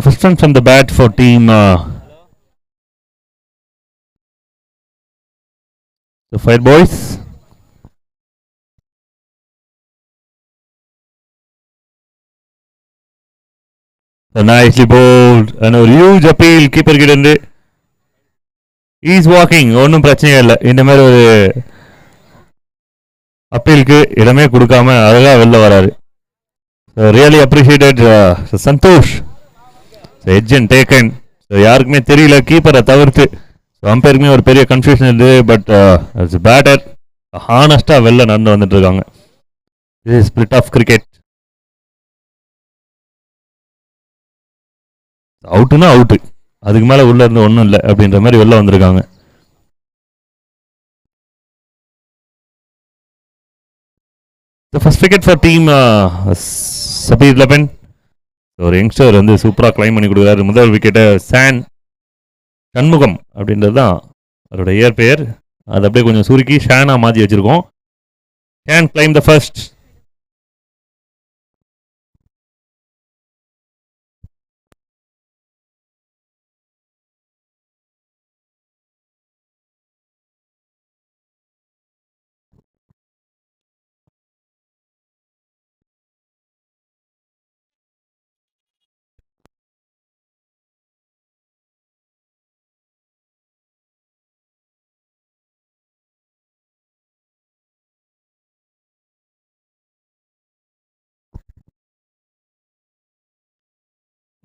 first one from the bat for team the Fire Boys. So nicely bowled and a huge appeal keeper கிட்ட இருந்து. He is walking, ஒன்றும் பிரச்சனையே இல்லை. இந்த மாதிரி ஒரு அப்பீலுக்கு இடமே கொடுக்காம அழகா வெளில வராரு. Really appreciated Santosh. Edge and taken. யாருக்குமே தெரியல கீப்பரை தவிர்த்து. அம்பையருக்குமே ஒரு பெரிய கன்ஃபியூஷன் இருந்து. பட் பேட்டர் ஹானஸ்டா வெளில நடந்து வந்துட்டு இருக்காங்க. இது ஸ்பிரிட் ஆஃப் கிரிக்கெட். அவுட்டுனா அவுட்டு, அதுக்கு மேல உள்ள இருந்து ஒன்றும் இல்லை அப்படின்ற மாதிரி வெளில வந்திருக்காங்க. The first wicket for team Sabir 11. ஒரு யங்ஸ்டர் வந்து சூப்பராக கிளைம் பண்ணி கொடுக்குறாரு. முதல் விக்கெட்டை சான் சண்முகம் அப்படின்றது தான் அவரோட இயற்பெயர். அது அப்படியே கொஞ்சம் சுருக்கி ஷானா மாற்றி வச்சிருக்கோம். Shaan claim the first.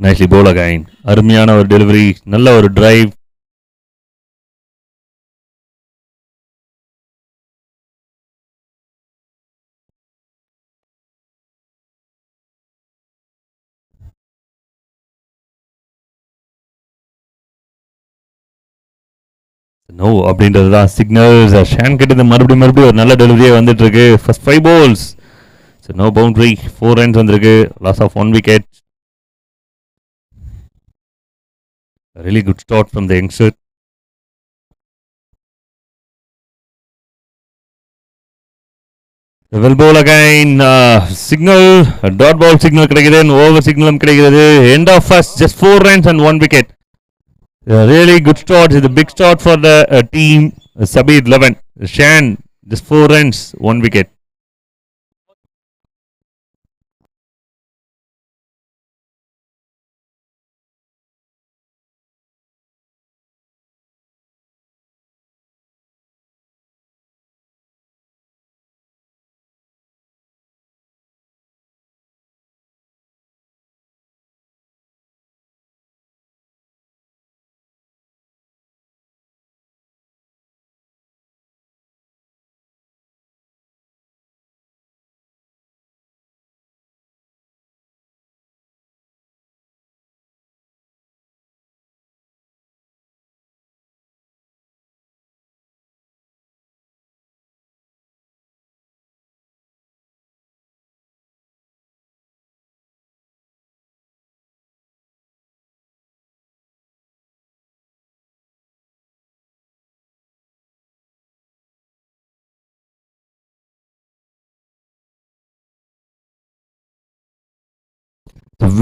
Nicely bowl again. அருமையான ஒரு டெலிவரி, நல்ல ஒரு டிரைவ். நோ அப்படின்றது தான் சிக்னல்ஸ். ஷான் கிட்ட மறுபடியும் ஒரு நல்ல டெலிவரியே வந்துட்டு இருக்கு. First 5 balls. No boundary, 4 runs வந்திருக்கு. Loss of 1 wicket. Really good start from the youngster. Well ball again. Signal, dot ball signal கிடைக்குது. Over signal கிடைக்குது. End of first, just 4 runs and 1 wicket. Really good start. It's a big start for the team. Sabir 11. Shan, just 4 runs, 1 wicket.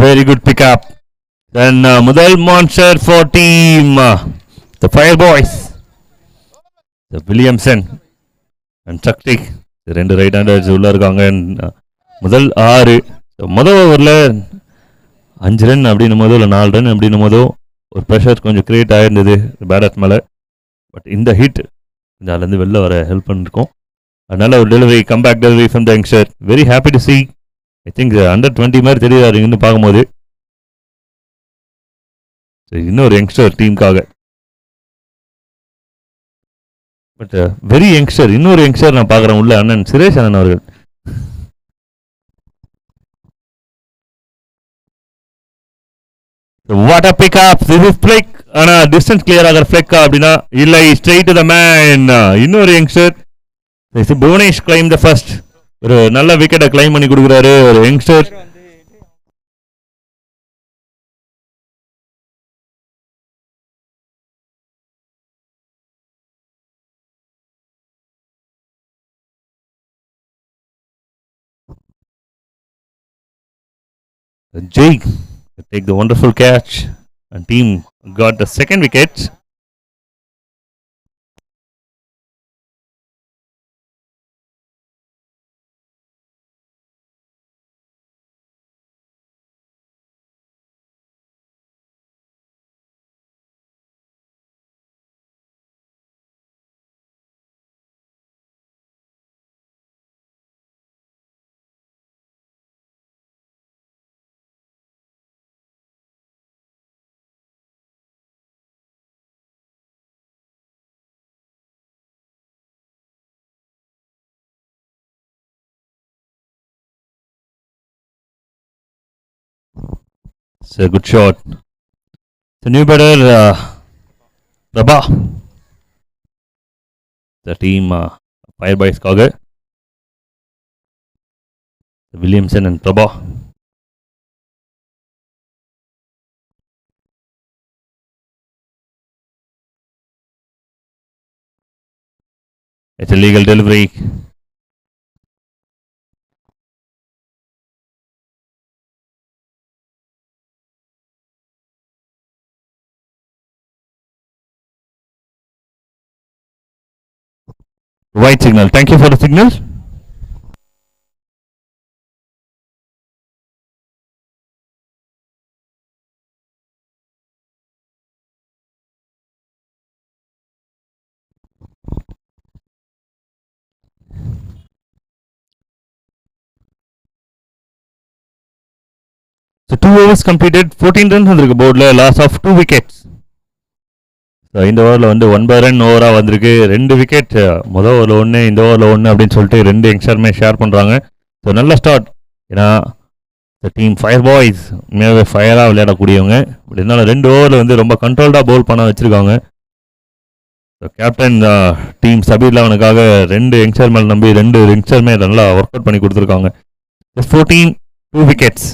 Very good pickup. Then முதல் monster for team the Fire Boys. The Williamson and Chakti. ரெண்டு right handers உள்ள இருக்காங்க. முதல் 6. முதல் ஓவரில் 5 run அப்படின்னும் போதோ இல்லை 4 ரன் அப்படின்னும் போதோ ஒரு ப்ரெஷர் கொஞ்சம் கிரியேட் ஆகிருந்தது பேட்டர்ஸ் மேலே. பட் இந்த ஹிட் அதுலேருந்து வெளில வர ஹெல்ப் பண்ணிருக்கோம். அதனால ஒரு delivery, comeback delivery from the youngster. Very happy to C. I think under 20 மாதிரி தெரியுது இன்னும் பார்க்கும்போது. இன்னொரு யங்ஸ்டர் டீமுக்காக. பட் வெரி யங்ஸ்டர், இன்னொரு யங்ஸ்டர் நான் பார்க்குறேன் உள்ள, அண்ணன் சுரேஷ் அண்ணன் அவர்கள். What a pick up. This is ஃபிளிக். ஆனா டிஸ்டன்ஸ் கிளியர் ஆகிற ஃபிளிக் அப்படின்னா இல்லை, ஸ்ட்ரெயிட் டு த மேன். இன்னொரு youngster Bhuvanesh claim the first. ஒரு நல்ல விக்கெட்டை கிளைம் பண்ணி கொடுக்குறாரு ஒரு youngster. Jai take the wonderful catch, and team got the second wicket. It's a good shot. The new batter, Prabha. The team fired by Skager. Williamson and Prabha. It's a legal delivery. White signal. Thank you for the signal. So 2 overs completed, 14 runs வந்திருக்கு போர்டில், loss of 2 wickets. So இந்த ஓவரில் வந்து 1 by run ஓவராக வந்திருக்கு. 2 wicket முதல் ஓவரில் ஒன்று, இந்த ஓவரில் ஒன்று அப்படின்னு சொல்லிட்டு 2 யங்ஸ்டருமே ஷேர் பண்ணுறாங்க. ஸோ நல்ல ஸ்டார்ட். ஏன்னா இந்த டீம் ஃபயர் பாய்ஸ் உண்மையாகவே ஃபயராக விளையாடக்கூடியவங்க. பட் இருந்தாலும் 2 ஓவரில் வந்து ரொம்ப கண்ட்ரோல்டாக பவுல் பண்ண வச்சுருக்காங்க. ஸோ கேப்டன் டீம் சபீர் லெவனுக்காக 2 யங்ஸ்டர் மேலே நம்பி 2 யங்ஸ்டருமே நல்லா ஒர்க் அவுட் பண்ணி கொடுத்துருக்காங்க. 14, 2 wickets.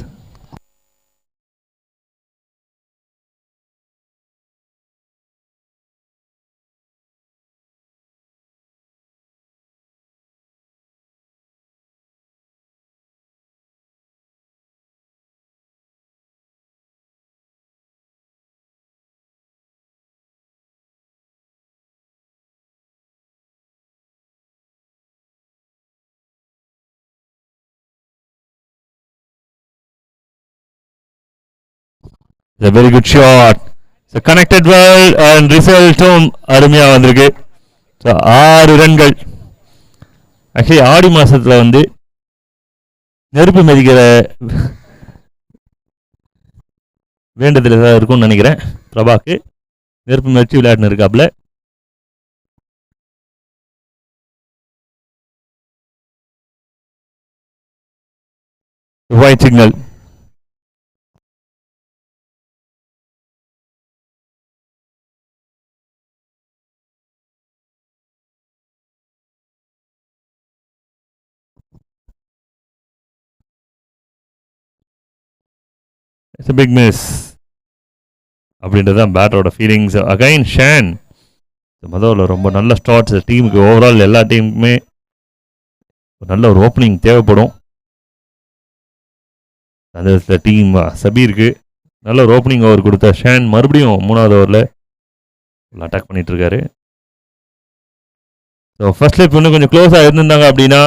It's a very good shot. So connected well and ரிசல்ட்டும் அருமையாக வந்திருக்கு. ஸோ 6 ரன்கள். ஆக்சுவலி ஆடி மாதத்தில் வந்து நெருப்பு மிதிக்கிற வேண்டதில் தான் இருக்கும்னு நினைக்கிறேன். பிரபாக்கு நெருப்பு மிதிச்சு விளையாடுன்னு இருக்காப்புல. White signal. It's a big miss அப்படின்றது தான் பேட்டரோட ஃபீலிங்ஸ். அகைன் ஷேன் முதல்ல ரொம்ப நல்ல ஸ்டார்ட்ஸ். டீமுக்கு ஓவரால் எல்லா டீமுக்குமே நல்ல ஒரு ஓப்பனிங் தேவைப்படும். அந்த டீம் சபீருக்கு நல்ல ஒரு ஓப்பனிங் ஓவர் கொடுத்த ஷேன் மறுபடியும் 3வது ஓவரில் அட்டாக் பண்ணிட்டு இருக்காரு. ஸோ ஃபர்ஸ்ட் லைஃப் இன்னும் கொஞ்சம் க்ளோஸாக இருந்திருந்தாங்க அப்படின்னா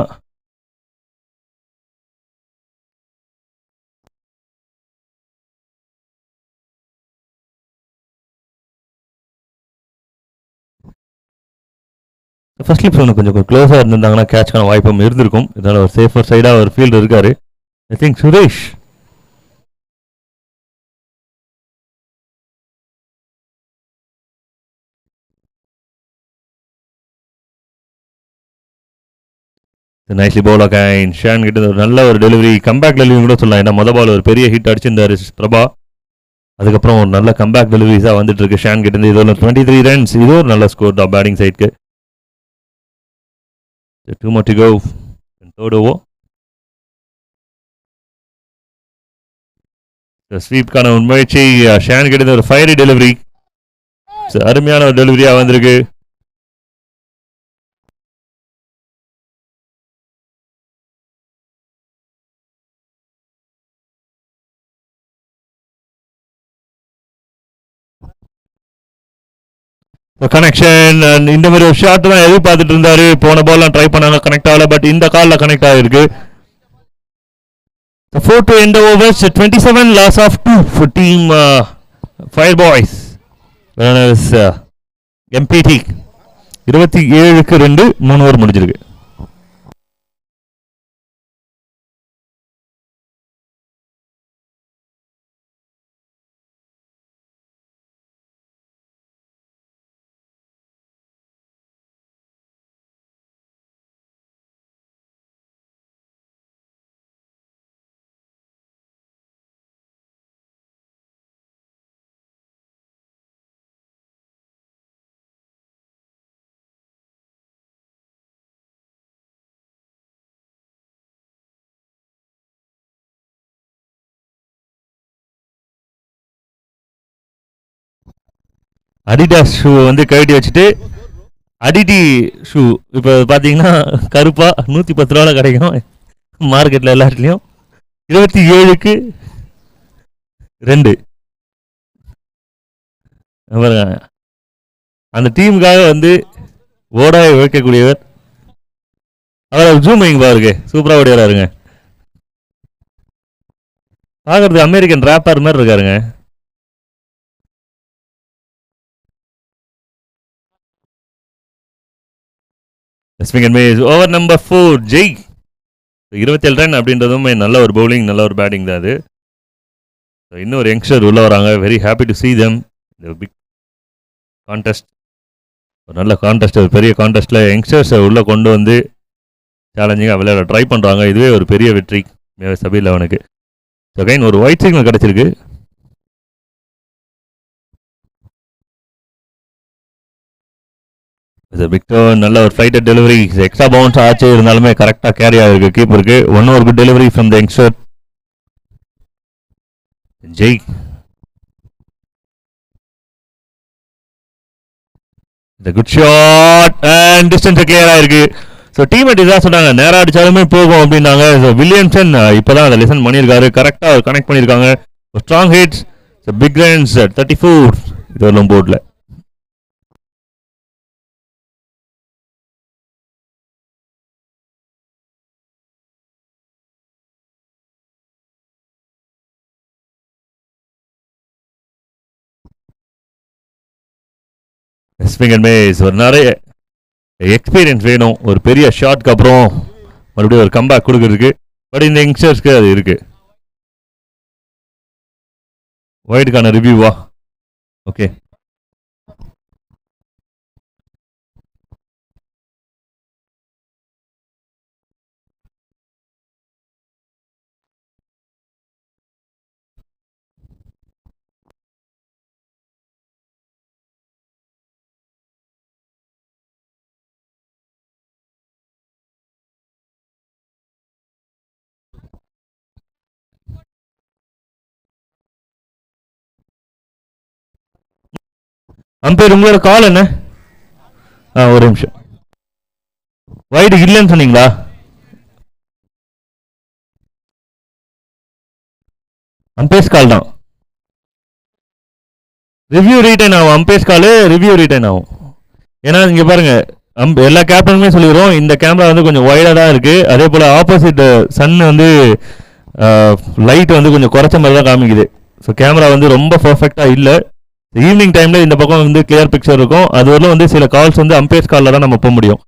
ஃபர்ஸ்ட் லிப்ஸ் ஒன்று கொஞ்சம் க்ளோஸாக இருந்திருந்தாங்கன்னா கேட்ச்க்கான வாய்ப்பும் இருந்திருக்கும். இதனால் ஒரு சேஃபர் சைடாக ஒரு ஃபீல்டு இருக்காரு. I think Suresh nicely ball again. Shaan கிட்ட ஒரு நல்ல ஒரு டெலிவரி, கம்பேக் டெலிவரி கூட சொல்லலாம். ஏன்னா மொதல் பால் ஒரு பெரிய ஹிட் அடிச்சிருந்தாரு பிரபா. அதுக்கப்புறம் ஒரு நல்ல கம்பேக் டெலிவரிஸாக வந்துட்டு இருக்கு ஷான் கிட்ட இருந்து. இது ஒரு 23 ரன்ஸ். இது ஒரு நல்ல ஸ்கோர் தான் பேட்டிங் சைடுக்கு. 2 more to go. Third over. ஸ்வீப்கான முயற்சி ஷான் கிட்ட ஒரு ஃபயரி டெலிவரி. அருமையான ஒரு டெலிவரியாக வந்திருக்கு. கனெக்ஷன் இந்த மாதிரி ஒரு ஷாட் தான் எதிர்பார்த்துட்டு இருந்தாரு. போன பால்லாம் ட்ரை பண்ணாங்க, கனெக்ட் ஆகல. பட் இந்த காலில் கனெக்ட் ஆகிருக்கு. 4 to end the overs, 27 loss of 2 for team Fire Boys. Whereas MPT 27க்கு 2 3 over முடிஞ்சிருக்கு. அடிடாஸ் ஷூ வந்து கழட்டி வச்சுட்டு அடிடி ஷூ இப்போ பார்த்தீங்கன்னா கருப்பாக 110 ரூபாவில் கிடைக்கும் மார்க்கெட்டில் எல்லா இடத்துலையும். 27க்கு 2 அந்த டீமுக்காக வந்து ஓடாய் வைக்கக்கூடியவர். அவர் ஜூமிங் பாருங்க, சூப்பராக ஓடிவராருங்க. பார்க்கறது அமெரிக்கன் ராப்பர் மாதிரி இருக்காருங்க. Over number 4 Jai. 27 ரன் அப்படின்றதுமே நல்ல ஒரு பவுலிங், நல்ல ஒரு பேட்டிங் தான் அது. இன்னொரு யங்ஸ்டர் உள்ள வராங்க. Very happy to see them. Big contest, ஒரு நல்ல கான்டெஸ்ட், ஒரு பெரிய கான்டெஸ்ட்டில் யங்ஸ்டர்ஸை உள்ளே கொண்டு வந்து சேலஞ்சிங்காக விளையாட ட்ரை பண்ணுறாங்க. இதுவே ஒரு பெரிய வெற்றி சபீல் அவனுக்கு. அகைன் ஒரு ஒயிட் சிக்னல் கிடச்சிருக்கு. விக்டர் நல்ல ஒரு ஃப்ளைட்டட் டெலிவரி, எக்ஸ்ட்ரா பவுன்ஸ் ஆச்சு, இருந்தாலுமே கரெக்டாக கேரி ஆகிருக்கு கீப்பருக்கு. ஒன் ஒரு good delivery from the youngster Jai. Good shot and distance clear ஆயிருக்கு. ஸோ டீம்மேட் இதாக சொன்னாங்க, நேராக அடிச்சாலுமே போகும் அப்படின்னாங்க. ஸோ வில்லியம்சன் இப்போதான் அதை லெசன் பண்ணியிருக்காரு, கரெக்டாக கனெக்ட் பண்ணியிருக்காங்க. ஸ்ட்ராங் ஹிட்ஸ், பிக் ரன்ஸ் 34 இது வரலும் போர்டில். ஒரு நிறைய எக்ஸ்பீரியன்ஸ் வேணும் ஒரு பெரிய ஷாட்க்கு அப்புறம் மறுபடியும் ஒரு கம்பேக் கொடுக்கறதுக்கு. பட் இந்த யங்ஸ்டர்ஸ்க்கு அது இருக்கு. ஒயிடுக்கான ரிவ்யூவா? ஓகே, அம்பையர் உங்களோட கால் என்ன? ஒரு நிமிஷம். வைடு இல்லைன்னு சொன்னீங்களா? அம்பேஸ் கால் தான். ரிவ்யூ ரீட்டைன் ஆகும். அம்பேஸ் கால் ரிவ்யூ ரீட்டைன் ஆகும். ஏன்னா இங்கே பாருங்க, எல்லா கேப்டனுமே சொல்லிடுறோம், இந்த கேமரா வந்து கொஞ்சம் ஒய்டாக தான் இருக்குது. அதே போல் ஆப்போசிட் சன் வந்து லைட் வந்து கொஞ்சம் குறைச்ச மாதிரி தான் காமிக்குது. ஸோ கேமரா வந்து ரொம்ப பர்ஃபெக்டாக இல்லை. ஈவினிங் டைமில் இந்த பக்கம் வந்து கிளியர் பிக்சர் இருக்கும். அது வரலும் வந்து சில கால்ஸ் வந்து அம்பேஸ் காலில் தான் நம்ம போக முடியும்.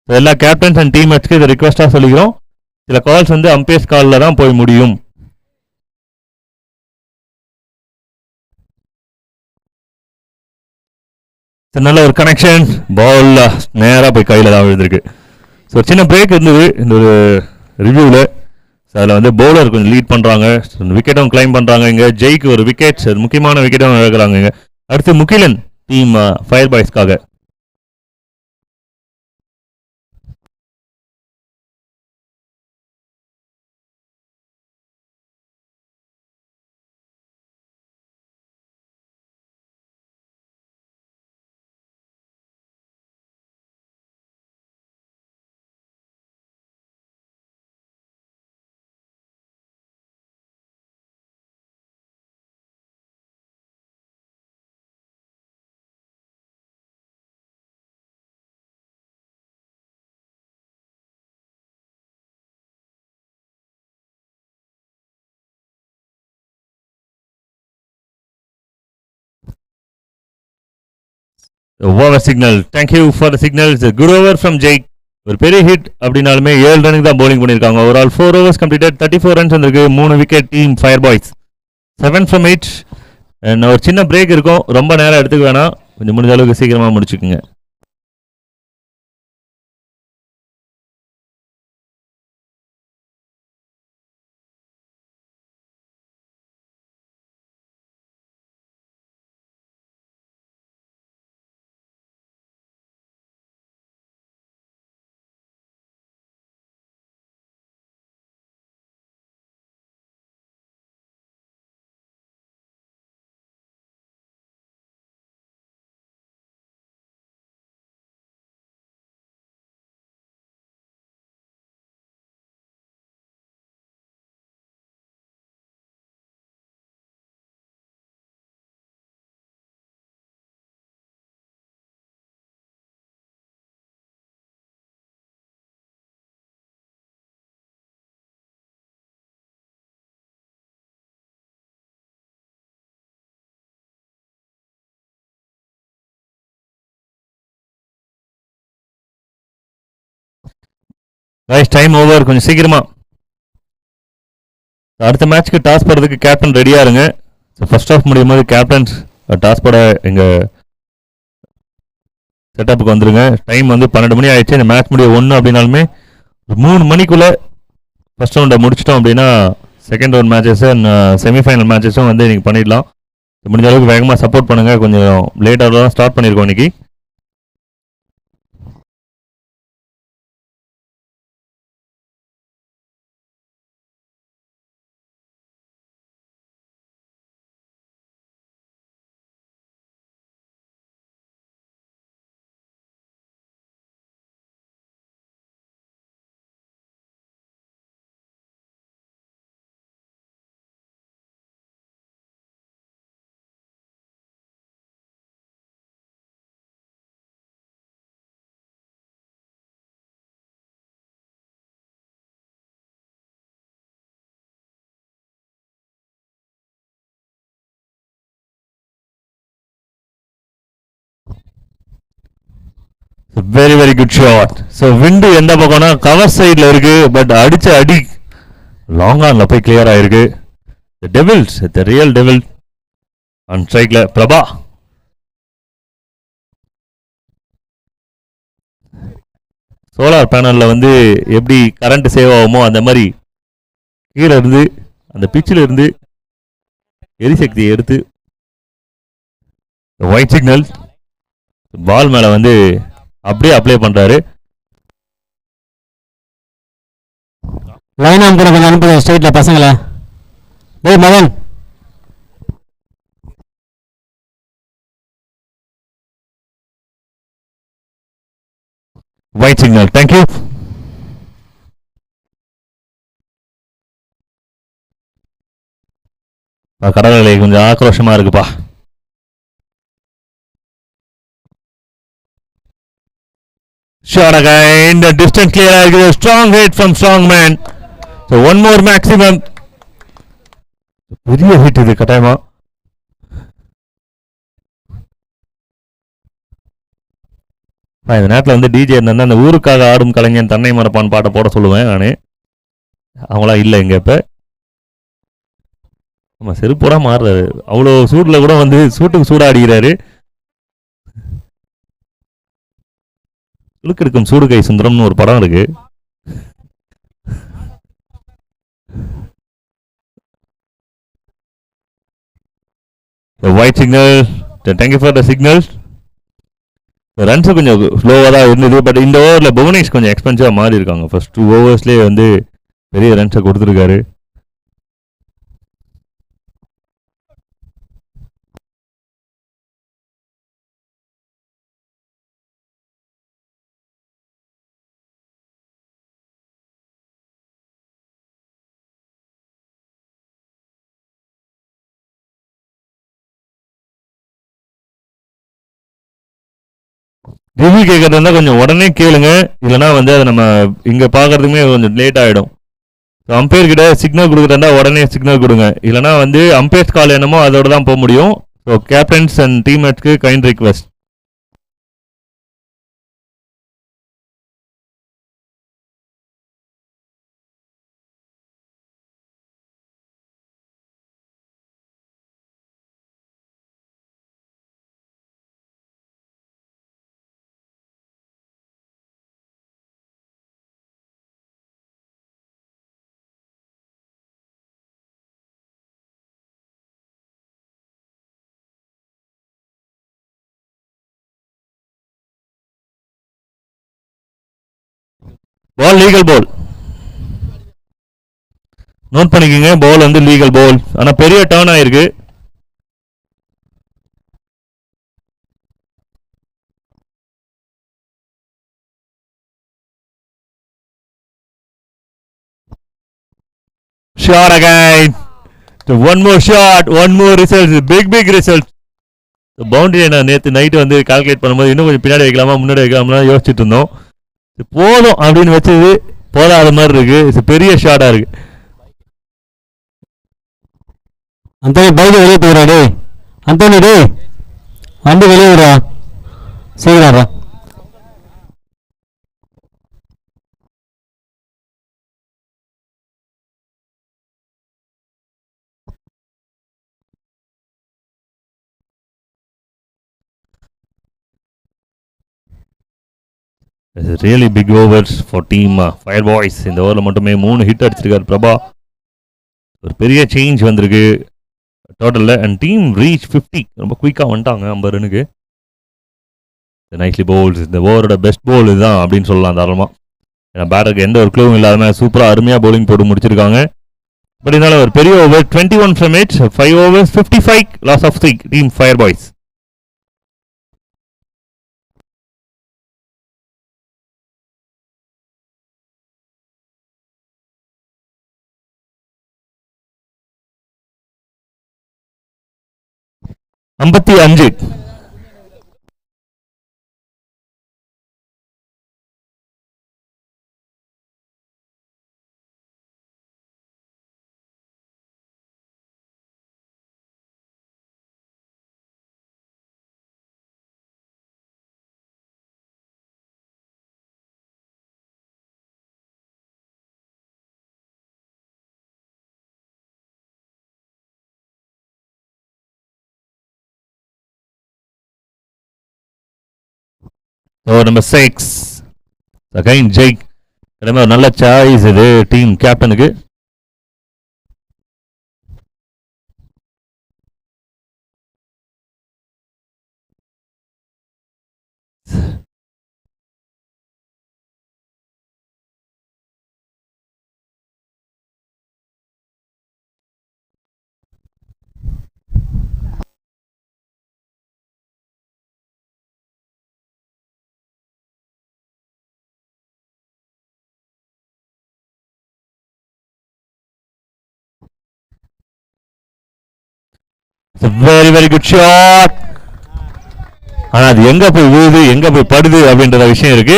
ஸோ எல்லா கேப்டன்ஸ் அண்ட் டீம்மேட்ஸ்க்கு இதை ரிக்வஸ்ட்டாக சொல்லிக்கிறோம், சில கால்ஸ் வந்து அம்பேஸ் காலில் தான் போய் முடியும். நல்ல ஒரு கனெக்ஷன், பால் நேராக போய் கையில் தான் விழுந்திருக்கு. ஸோ சின்ன பிரேக் இருந்தது இந்த ஒரு ரிவ்யூவில். ஸோ அதில் வந்து பவுலர் கொஞ்சம் லீட் பண்ணுறாங்க, விக்கெட்டும் கிளைம் பண்ணுறாங்க. இங்கே ஜெய்க்கு ஒரு விக்கெட், முக்கியமான விக்கெட்டும் இழக்கிறாங்க. இங்கே அடுத்து முகிலன் டீம் ஃபயர் பாய்ஸ்க்காக. Over signal. Thank you for the signal. Good over from Jaik. ஒரு பெரிய ஹிட் அப்படின்னாலுமே 7 ரனுக்கு தான் bowling பண்ணியிருக்காங்க. ஓவரால் 4 overs கம்ப்ளீட்டட், 34 runs வந்திருக்கு. 3 wicket team fire boys. 7 from 8. ஒரு சின்ன பிரேக் இருக்கும், ரொம்ப நேரம் எடுத்துக்க வேணாம், கொஞ்சம் முடிஞ்ச அளவுக்கு சீக்கிரமா முடிச்சுக்குங்க. டைம் ஓவர், கொஞ்சம் சீக்கிரமா. அடுத்த மேட்ச்க்கு டாஸ் போடுறதுக்கு கேப்டன் ரெடியா இருங்க. ஃபர்ஸ்ட் ஆஃப் முடியும் போது கேப்டன்ஸ் டாஸ் போட எங்க செட்டப்புக்கு வந்துருங்க. டைம் வந்து 12 மணி ஆயிடுச்சு. இந்த மேட்ச் முடிய 1 அப்படின்னாலுமே 3 மணிக்குள்ள ஃபர்ஸ்ட் ரவுண்டை முடிச்சிட்டோம் அப்படின்னா செகண்ட் ரவுண்ட் மேட்சஸ் செமிஃபைனல் மேட்சஸும் வந்து நீங்கள் பண்ணிடலாம். முடிஞ்ச அளவுக்கு வேகமாக சப்போர்ட் பண்ணுங்கள். கொஞ்சம் லேட்டாக தான் ஸ்டார்ட் பண்ணியிருக்கோம் இன்னைக்கு. Very very good shot. So wind எந்த பக்கம்னா கவர் சைடில் இருக்கு, பட் அடிச்ச அடி லாங் ஆன்ல போய் கிளியர் ஆயிருக்கு. Devils, the real devil on ஸ்ட்ரைக்ல பிரபா. சோலார் பேனல்ல வந்து எப்படி கரண்ட் சேவ் ஆகுமோ அந்த மாதிரி கீழே இருந்து அந்த பிச்சில் இருந்து எரிசக்தியை எடுத்து ஒயிட் சிக்னல் பால் மேல வந்து அப்படியே அப்ளை பண்றாரு. லைன் ஆன் கூட கொஞ்சம் அனுப்புங்க ஸ்ட்ரைட்ல பசங்கள. டேய் மகன், ஒயிட் சிக்னல். தேங்க்யூ. கடற்கரை கொஞ்சம் ஆக்ரோஷமா இருக்குப்பா. Shot again, the distance clear ஆகிது. Strong hit from Strongman. So one more maximum. பெரிய ஹிட் இது கட்டாயமா. இந்த நேரத்தில் வந்து டிஜே இருந்தா அந்த ஊருக்காக ஆடும் கலைஞன் தன்னை மறப்பான் பாட்டை போட சொல்லுவேன் நானு. அவங்களா இல்லை இங்க இப்ப. ஆமா, செருப்போட மாறுறாரு. அவ்வளோ சூடுல கூட வந்து சூட்டுக்கு சூடா அடிக்கிறாரு. சுழுக்கெடுக்கும் சூடு கை சுந்தரம்னு ஒரு படம் இருக்கு. White signal. Thank you for the signal. Runs கொஞ்சம் ஸ்லோவாக தான் இருந்தது, பட் இந்த ஓவரில் புவனேஷ் கொஞ்சம் எக்ஸ்பென்சிவாக மாறி இருக்காங்க. ஃபர்ஸ்ட் 2 overs வந்து பெரிய ரன்ஸை கொடுத்துருக்காரு. ரிவ்யூ கேட்கறதா இருந்தால் கொஞ்சம் உடனே கேளுங்க, இல்லைனா வந்து அதை நம்ம இங்கே பார்க்கறதுக்குமே கொஞ்சம் லேட் ஆகிடும். அம்பையர் கிட்ட சிக்னல் கொடுக்குறதா உடனே சிக்னல் கொடுங்க, இல்லைனா வந்து அம்பையர்ஸ் கால் என்னமோ அதோட தான் போக முடியும். ஸோ கேப்டன்ஸ் அண்ட் டீம்மேட்ஸ்க்கு kind request. Ball legal ball. Note பண்ணிக்கோங்க, பால் வந்து லீகல் பால். ஆனால் பெரிய டர்ன் ஆயிருக்கு. Shot again. So one more shot, one more result, big result. Boundary நான் நேற்று நைட்டு வந்து கால்குலேட் பண்ணும்போது இன்னும் கொஞ்சம் பின்னாடி வைக்கலாமா முன்னாடி வைக்கலாமா யோசிச்சுட்டு இருந்தோம். போதும் அப்படின்னு வச்சது போதாத மாதிரி இருக்கு. பெரிய ஷாட்டா இருக்கு. அந்தோனி பைக் வெளியே போயிடா டே. அந்தோனி டே வண்டி வெளியே விடா சீக்கிரம். Really big overs for team fire boys. இந்த ஓவரில் மட்டுமே 3 ஹிட் அடிச்சிருக்காரு பிரபா. ஒரு பெரிய சேஞ்ச் வந்திருக்கு டோட்டலில். And team reach 50. ரொம்ப குயிக்காக வந்துட்டாங்க 50 ரனுக்கு. Nightly poles. இந்த ஓவரோட பெஸ்ட் போல் இதுதான் அப்படின்னு சொல்லலாம் தாராளமாக. ஏன்னா பேட்டருக்கு எந்த ஒரு க்ளூவும் இல்லாமல் சூப்பராக அருமையாக பவுலிங் போட்டு முடிச்சிருக்காங்க. பட் இதனால ஒரு பெரிய over 21 from it 5 overs 55 loss of 3 team fire boys. ஐம்பத்தி அஞ்சு. Over number 6 again Jai. ஒரு நல்ல சாய்ஸ் இது டீம் கேப்டனுக்கு. Very very good shot. ஆனால் அது எங்கே போய் விழுது எங்கே போய் படுது அப்படின்ற விஷயம் இருக்கு.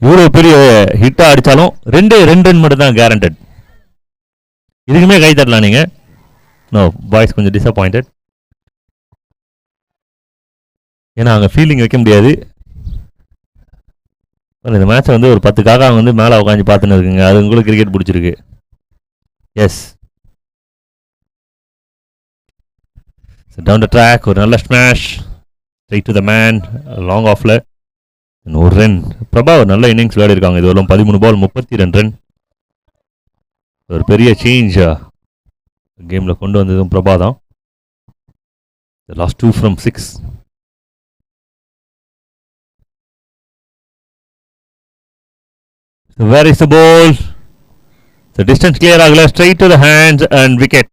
இவ்வளோ பெரிய ஹிட்டாக அடித்தாலும் 2 ரன் மட்டும் தான் கேரண்டட். இதுக்குமே கை தட்டலாம் நீங்கள். நோ பாய்ஸ் கொஞ்சம் டிசப்பாயிண்டட். ஏன்னா அங்கே ஃபீலிங் வைக்க முடியாது. இந்த மேட்சை வந்து ஒரு 10 காக்கா வந்து மேலே உட்காந்து பார்த்துன்னு இருக்குங்க. அது உங்களுக்கு கிரிக்கெட் பிடிச்சிருக்கு. Yes down the track. ஒரு நல்ல smash straight to the man long ஆஃப்ல. ஒரு ரன். பிரபா ஒரு நல்ல இன்னிங்ஸ் விளையாடி இருக்காங்க. இது வரலாம் 13 பால் 32 ரன். ஒரு பெரிய சேஞ்ச் கேமில் கொண்டு வந்ததும் பிரபா தான். Last 2 from 6. Where is the ball? The distance clear ஆகல. Straight to the hands and wicket.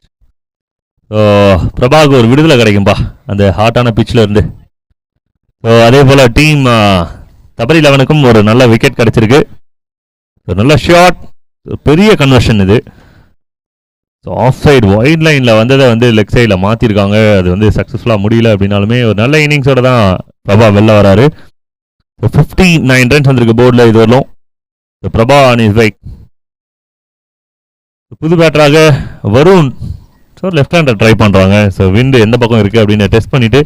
பிரபாவுக்கு ஒரு விடுதலை கிடைக்கும்பா அந்த ஹாட்டான பிச்சில் இருந்து. ஸோ அதே போல் டீம் தபரி 11க்கும் ஒரு நல்ல விக்கெட் கிடைச்சிருக்கு. ஒரு நல்ல ஷாட். பெரிய கன்வர்ஷன் இது. ஸோ ஆஃப் சைடு ஒயிட் லைனில் வந்ததை வந்து லெக் சைடில் மாற்றிருக்காங்க. அது வந்து சக்ஸஸ்ஃபுல்லாக முடியல அப்படின்னாலுமே ஒரு நல்ல இன்னிங்ஸோட தான் பிரபா வெளில வராரு. ஸோ 59 ரன்ஸ் வந்திருக்கு போர்டில் இது வரலும். Prabha on is bike. புது பேட்டராக Varun. So left hander try பண்ணுறாங்க. ஸோ விண்டு எந்த பக்கம் இருக்குது அப்படின்னு டெஸ்ட் பண்ணிவிட்டு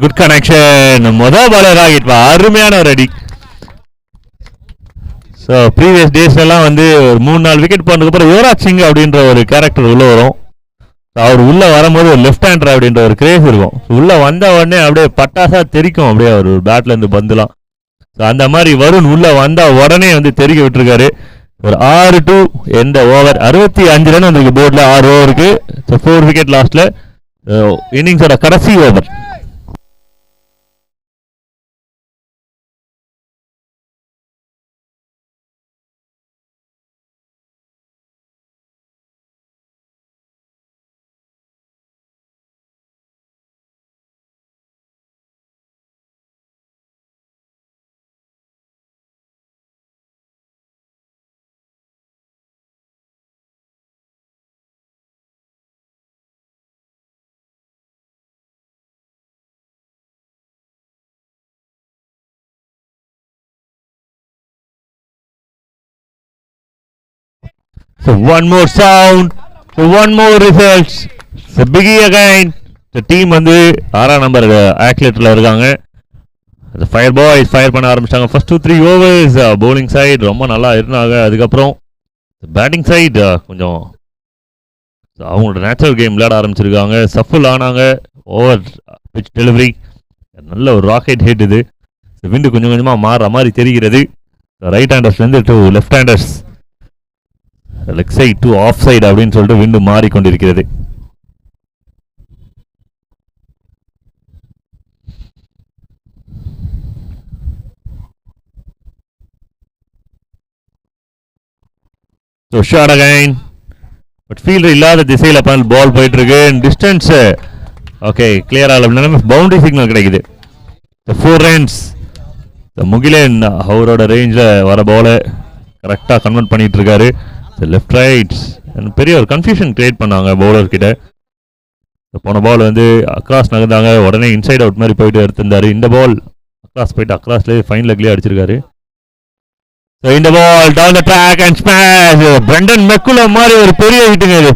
குட் கனெக்ஷன். மொதல் பாலர் ஆகிட்டு அருமையான ஒரு அடி. ஸோ ப்ரீவியஸ் டேஸ்லாம் வந்து ஒரு 3-4 விக்கெட் போனதுக்கப்புறம் யுவராஜ் சிங் அப்படின்ற ஒரு கேரக்டர் உள்ளே வரும். அவர் உள்ளே வரும்போது ஒரு லெஃப்ட் ஹேண்டர் அப்படின்ற ஒரு கிரேஸ் இருக்கும். உள்ளே வந்த உடனே அப்படியே பட்டாசா தெரிக்கும் அப்படியே ஒரு பேட்லேருந்து பந்துலாம். ஸோ அந்த மாதிரி வருண் உள்ளே வந்தால் உடனே வந்து தெரிக்க விட்டுருக்காரு. ஒரு 6-2 எந்த ஓவர் 65 ரன் வந்திருக்கு போர்டில் 6 ஓவருக்கு. ஸோ 4 விக்கெட் லாஸ்ட்டில் இன்னிங்ஸோட கடைசி over. So one more sound, so one more results. So biggie again. The team வந்து 6ஆம் நம்பர் ஆக்லேட்டில் இருக்காங்க. The fire boys ஃபயர் பண்ண ஆரம்பிச்சிட்டாங்க. ஃபர்ஸ்ட் 2-3 ஓவர்ஸ் bowling சைடு ரொம்ப நல்லா இருந்தாங்க. அதுக்கப்புறம் பேட்டிங் சைடு கொஞ்சம் அவங்களோட நேச்சுரல் கேம் விளையாட ஆரம்பிச்சிருக்காங்க. சஃபுல் ஆனாங்க. ஓவர் பிச் டெலிவரி நல்ல ஒரு ராக்கெட் ஹிட் இது. விண்டு கொஞ்சம் கொஞ்சமாக மாறுற மாதிரி தெரிகிறது. ரைட் ஹேண்டர்ஸ்லேருந்து to left handers, leg side to off side அப்படின்னு சொல்லிட்டு விண்டு மாறிக்கொண்டிருக்கிறது. So shot again, but fielder இல்லாத திசையில் பால் போயிட்டு இருக்கு. டிஸ்டன்ஸ் ஓகே கிளியர் ஆகல, பவுண்டரி சிக்னல் கிடைக்குது. 4 ரன்ஸ். முகிலேன் அவரோட ரேஞ்சில் வர பாலை கரெக்டாக கன்வெர்ட் பண்ணிட்டு இருக்காரு. லெஃப்ட் ரைட்ஸ் பெரிய ஒரு கன்ஃபியூஷன் கிரியேட் பண்ணாங்க பவுலர் கிட்ட. போன பால் வந்து அக்ராஸ் நகர்ந்தாங்க, உடனே இன்சைட் அவுட் மாதிரி போயிட்டு எடுத்திருந்தாரு. இந்த பால் அக்ராஸ் போயிட்டு அக்ராஸ்லேயே ஃபைன் லெக்லேயே அடிச்சிருக்காரு. ஸோ இந்த ball down the track and smash. Brendon McCullum மாதிரி ஒரு பெரிய ஹிட்டுங்க இது.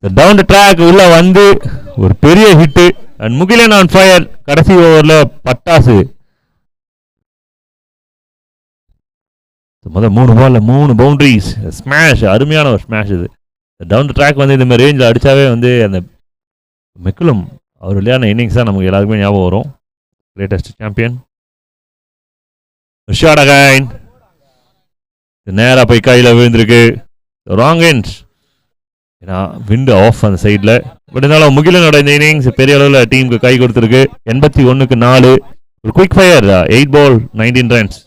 டவுன் த ட்ராக் உள்ள வந்து ஒரு பெரிய hit. And Mugilan on fire. கடைசி ஓவரில் பட்டாசு. முதல் 3 பால்ல 3 பவுண்டரிஸ், ஸ்மாஷ், அருமையான ஒரு ஸ்மாஷ் இது. டவுன் த ட்ராக் வந்து இந்த மாதிரி ரேஞ்சில் அடித்தாவே வந்து அந்த மெக்குலம் அவர் விளையாடின இன்னிங்ஸ் தான் நமக்கு எல்லாருக்குமே ஞாபகம் வரும். Greatest champion. ஷாட் அகைன், நேராக போய் கையில் விழுந்திருக்கு. ராங் எண்ட், ஏன்னா விண்டு ஆஃப் அந்த சைடில். பட் இருந்தாலும் முகிலனோட இந்த இன்னிங்ஸ் பெரிய அளவில் டீமுக்கு கை கொடுத்துருக்கு. 81க்கு 4. ஒரு quick fire 8 ball 19 runs.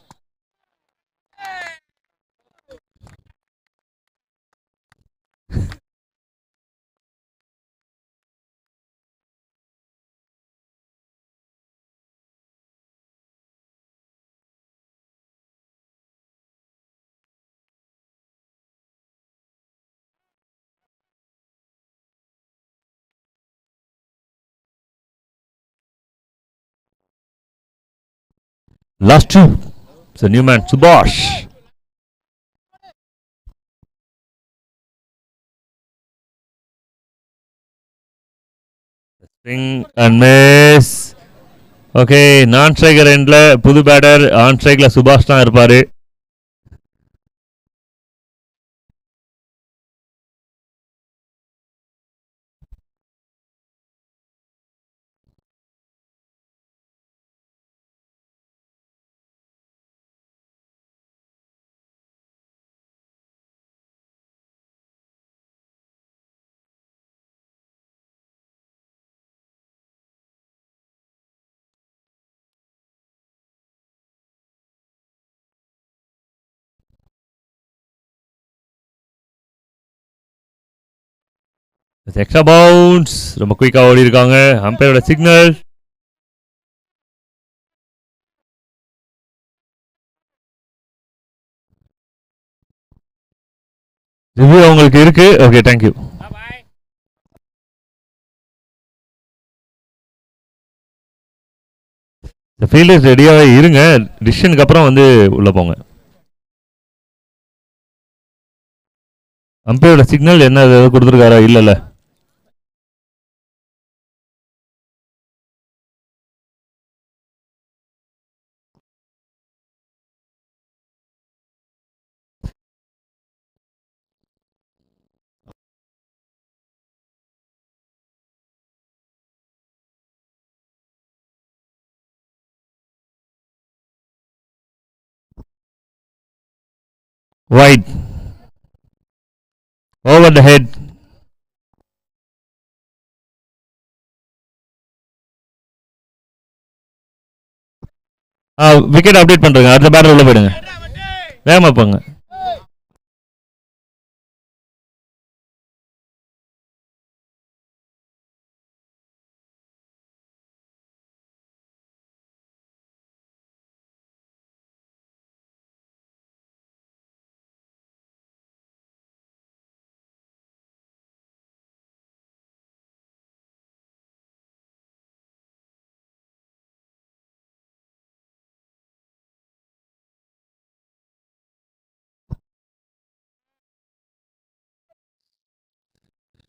Last 2. It's a new man, Subhash. Swing and miss. Okay, நான் ஸ்ட்ரைக்கர் எண்ட்ல புது பேட்டர், ஆன் ஸ்ட்ரைக்ல சுபாஷ் தான் இருப்பாரு. எக்ஸ்ட்ரா பவுன்ஸ் ரொம்ப குயிக்காக ஓடி இருக்காங்க. அம்பையரோட சிக்னல். ரிவ்யூ உங்களுக்கு இருக்கு. Okay, thank you. ஃபீல்டர்ஸ் ரெடியாகவே இருங்க. டிசிஷனுக்கு அப்புறம் வந்து உள்ள போங்க. அம்பையரோட சிக்னல் என்ன கொடுத்துருக்காரா? இல்லைல்ல. Wide. Over the head. Wicket update பண்றேங்க. அடுத்த பேட்டர் உள்ள போயிடுங்க. வேகமா போங்க.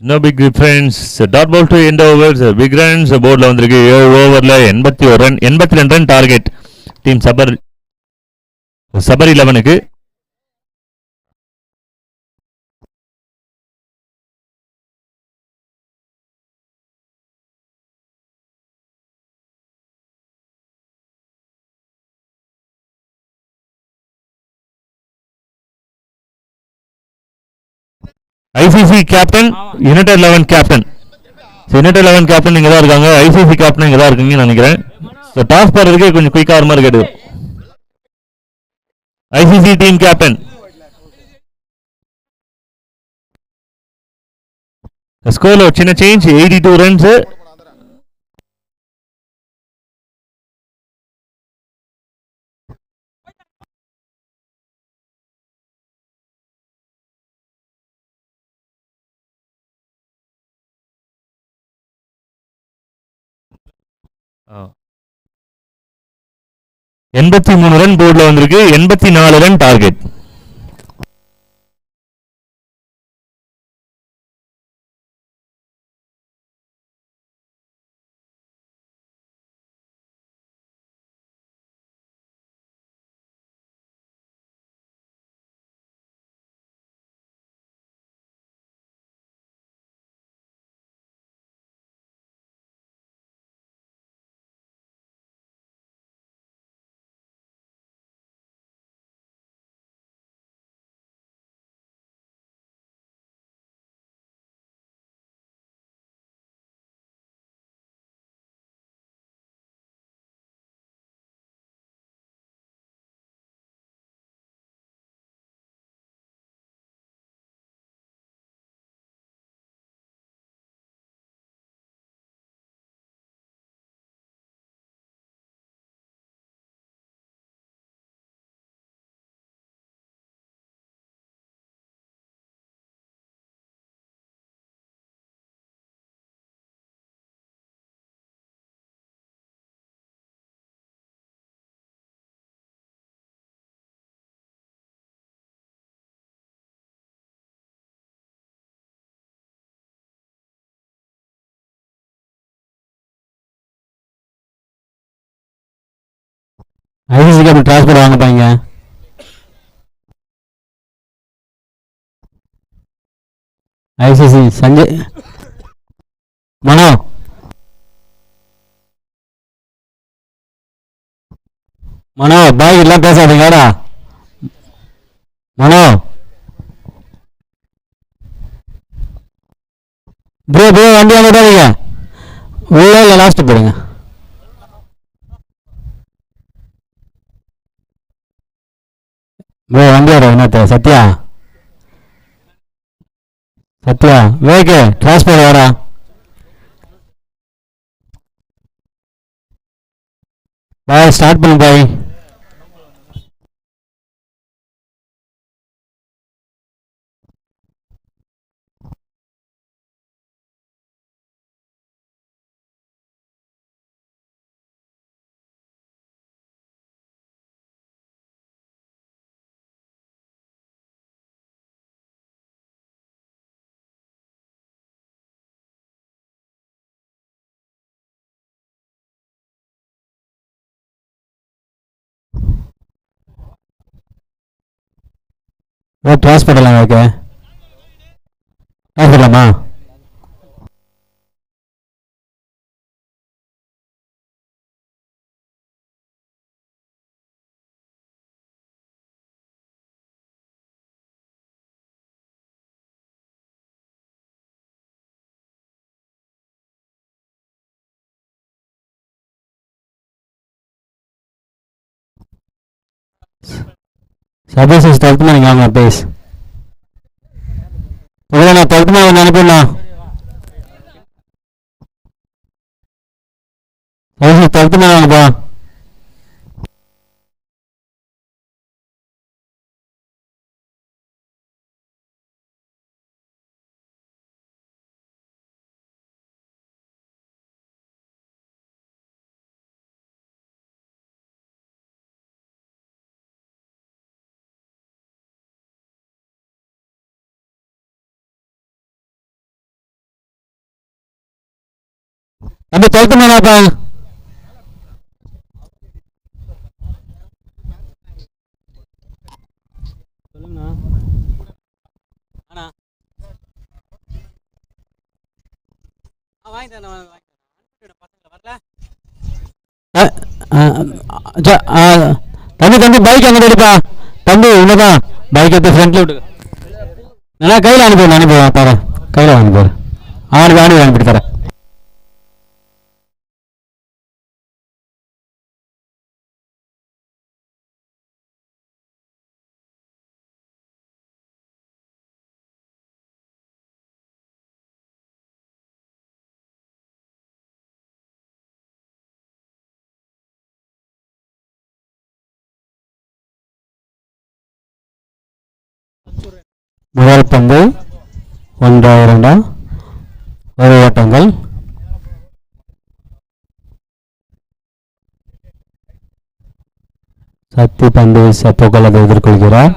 No big difference. Dot ball to end overs. Big runs. போர்டில் வந்திருக்கு 7 ஓவரில் 81 run, 82 run target team Sabar 11க்கு. ICC captain, united 11 captain. United 11 captain இங்கே தான் இருக்காங்க. ஐசிசி கேப்டன் இங்கே தான் இருக்குங்கன்னு நினைக்கிறேன். டாஸ் போடுறதுக்கே கொஞ்சம் குயிக்காக வர மாதிரி கேட்டுது. ICC team captain. ஸ்கோர்ல சின்ன சேஞ்ச், 82 ரன்ஸ். ஆ 83 ரன் போர்டில் வந்திருக்கு. 84 ரன் டார்கெட். ஐசிசிக்கு அப்படி டிரான்ஸ்பர் வாங்கப்பாங்க. ஐசிசி சஞ்சய் மனோ மனோ பாய் எல்லாம் பேசாதீங்கடா. மனோ ப்ரோ ப்ரோ வண்டி வாங்கிட்டாதீங்க. உள்ள இல்லை லாஸ்ட்டு போடுங்க. ப்ரோ வண்டியோட என்னத்த சத்யா சத்யா வேகே டிரான்ஸ்பர் வாடா. பாய் ஸ்டார்ட் பண்ணு பாய். டாஸ் போடலாம். ஓகே டாஸ் போடலாமா? சர்வீசஸ் 12th மேன் வாங்க ப்ளீஸ். நான் 12th man அனுப்பிடா. Services 12th man வாங்கப்பா. நம்ம 12th மேனாப்பா. சொல்லுங்கண்ணா. அண்ணா வாங்கிட்டேன் வரல. தம்பி பைக் அங்கே எடுப்பா. தம்பி உன்னதான் பைக் எடுத்து ஃப்ரண்ட்ல விட்டு நல்லா கையில் அனுப்புவேன் பாரு. கையில் அனுப்புவார். அவனுக்கு அனுப்பிட்டு தரேன். முதல் பந்து 1-2 ஒரு ஓட்டங்கள். சக்தி பந்து செப்போக்கள் எதிர்கொள்கிறார்.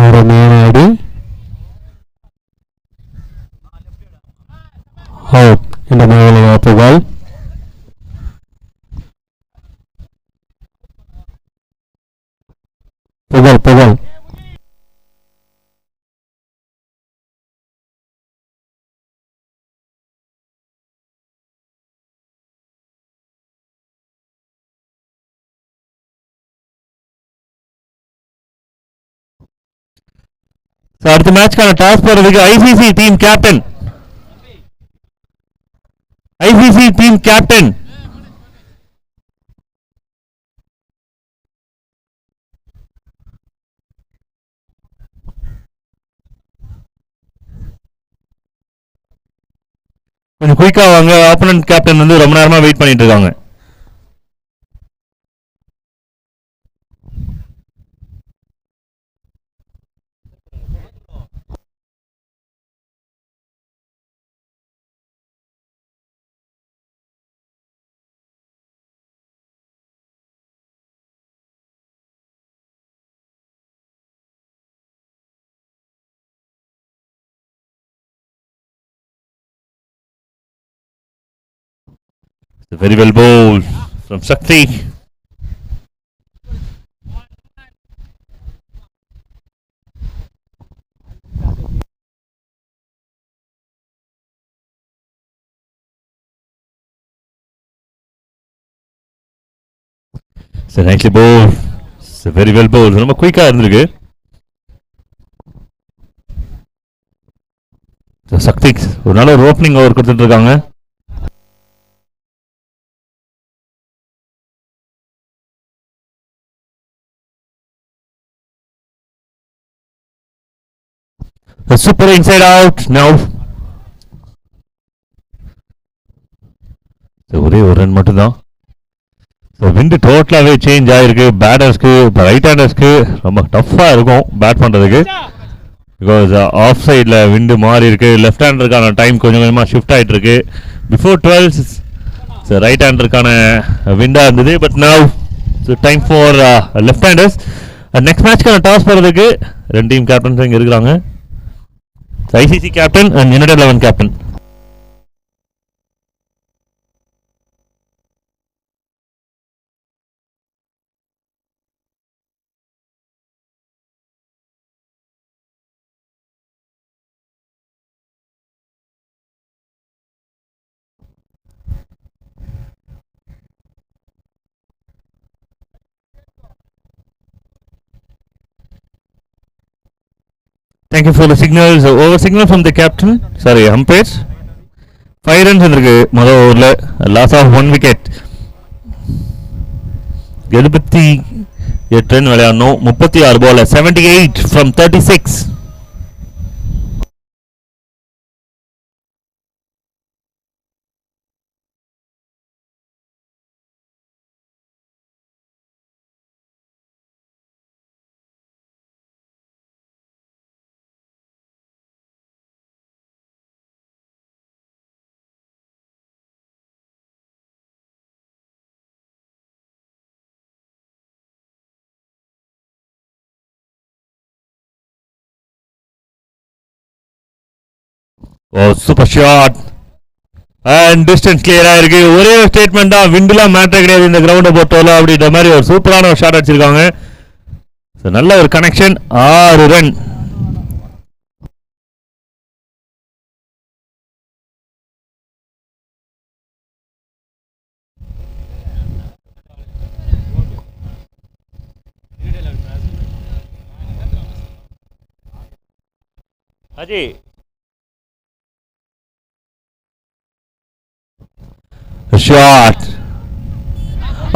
அருமையான அடி. அவுட் என்ற மேலே புகழ். புகழ் அடுத்த மேட்ச்க்கான டாஸ் போறதுக்கு ஐசிசி டீம் கேப்டன் கொஞ்சம் குயிக்கா வாங்க. ஆப்போனன்ட் கேப்டன் வந்து ரொம்ப நேரமா வெயிட் பண்ணிட்டு இருக்காங்க. Very well bowled from Shakti. So nicely bowled. So very well bowled. ரொம்ப குயிக்கா இருந்திருக்கு. சக்தி ஒரு நல்ல ஒரு ஓப்பனிங் ஓவர் கொடுத்துட்டு இருக்காங்க. A super inside out now. ஒரே ஒரு ரன் மட்டும்தான். விண்டு டோட்டலாகவே சேஞ்ச் ஆகிருக்கு. பேட்டர்ஸ்க்கு இப்போ ரைட் ஹேண்டர்ஸ்க்கு ரொம்ப டஃப்பாக இருக்கும் பேட் பண்ணுறதுக்கு. பிகாஸ் ஆஃப் சைடில் விண்டு மாறி இருக்கு. லெஃப்ட் ஹேண்டருக்கான டைம் கொஞ்சம் கொஞ்சமாக ஷிஃப்ட் ஆகிட்டு இருக்கு. பிஃபோர் 12 ரைட் ஹேண்டருக்கான விண்டாக இருந்தது. But now time for left handers. Next மேட்ச்க்கான டாஸ் போகிறதுக்கு ரெண்டு டீம் கேப்டன்ஸ் இங்கே இருக்கிறாங்க. ICC captain and United 11 captain. Thank you for the signals. Over signal from the captain. Sorry, umpires. 5 runs in the loss of 1 wicket. 78 run விளையாடணும். 36 பால், 78 from 36. Oh, super shot. And distance கிளியரா இருக்கு. ஒரே ஒரு statement தான், விண்டுலாம் matter கிடையாது இந்த கிரவுண்டை பொறுத்தவரை அப்படின்ற மாதிரி ஒரு சூப்பரான ஒரு ஷாட் அடிச்சிருக்காங்க. நல்ல ஒரு connection. 6 run. Ajay shot.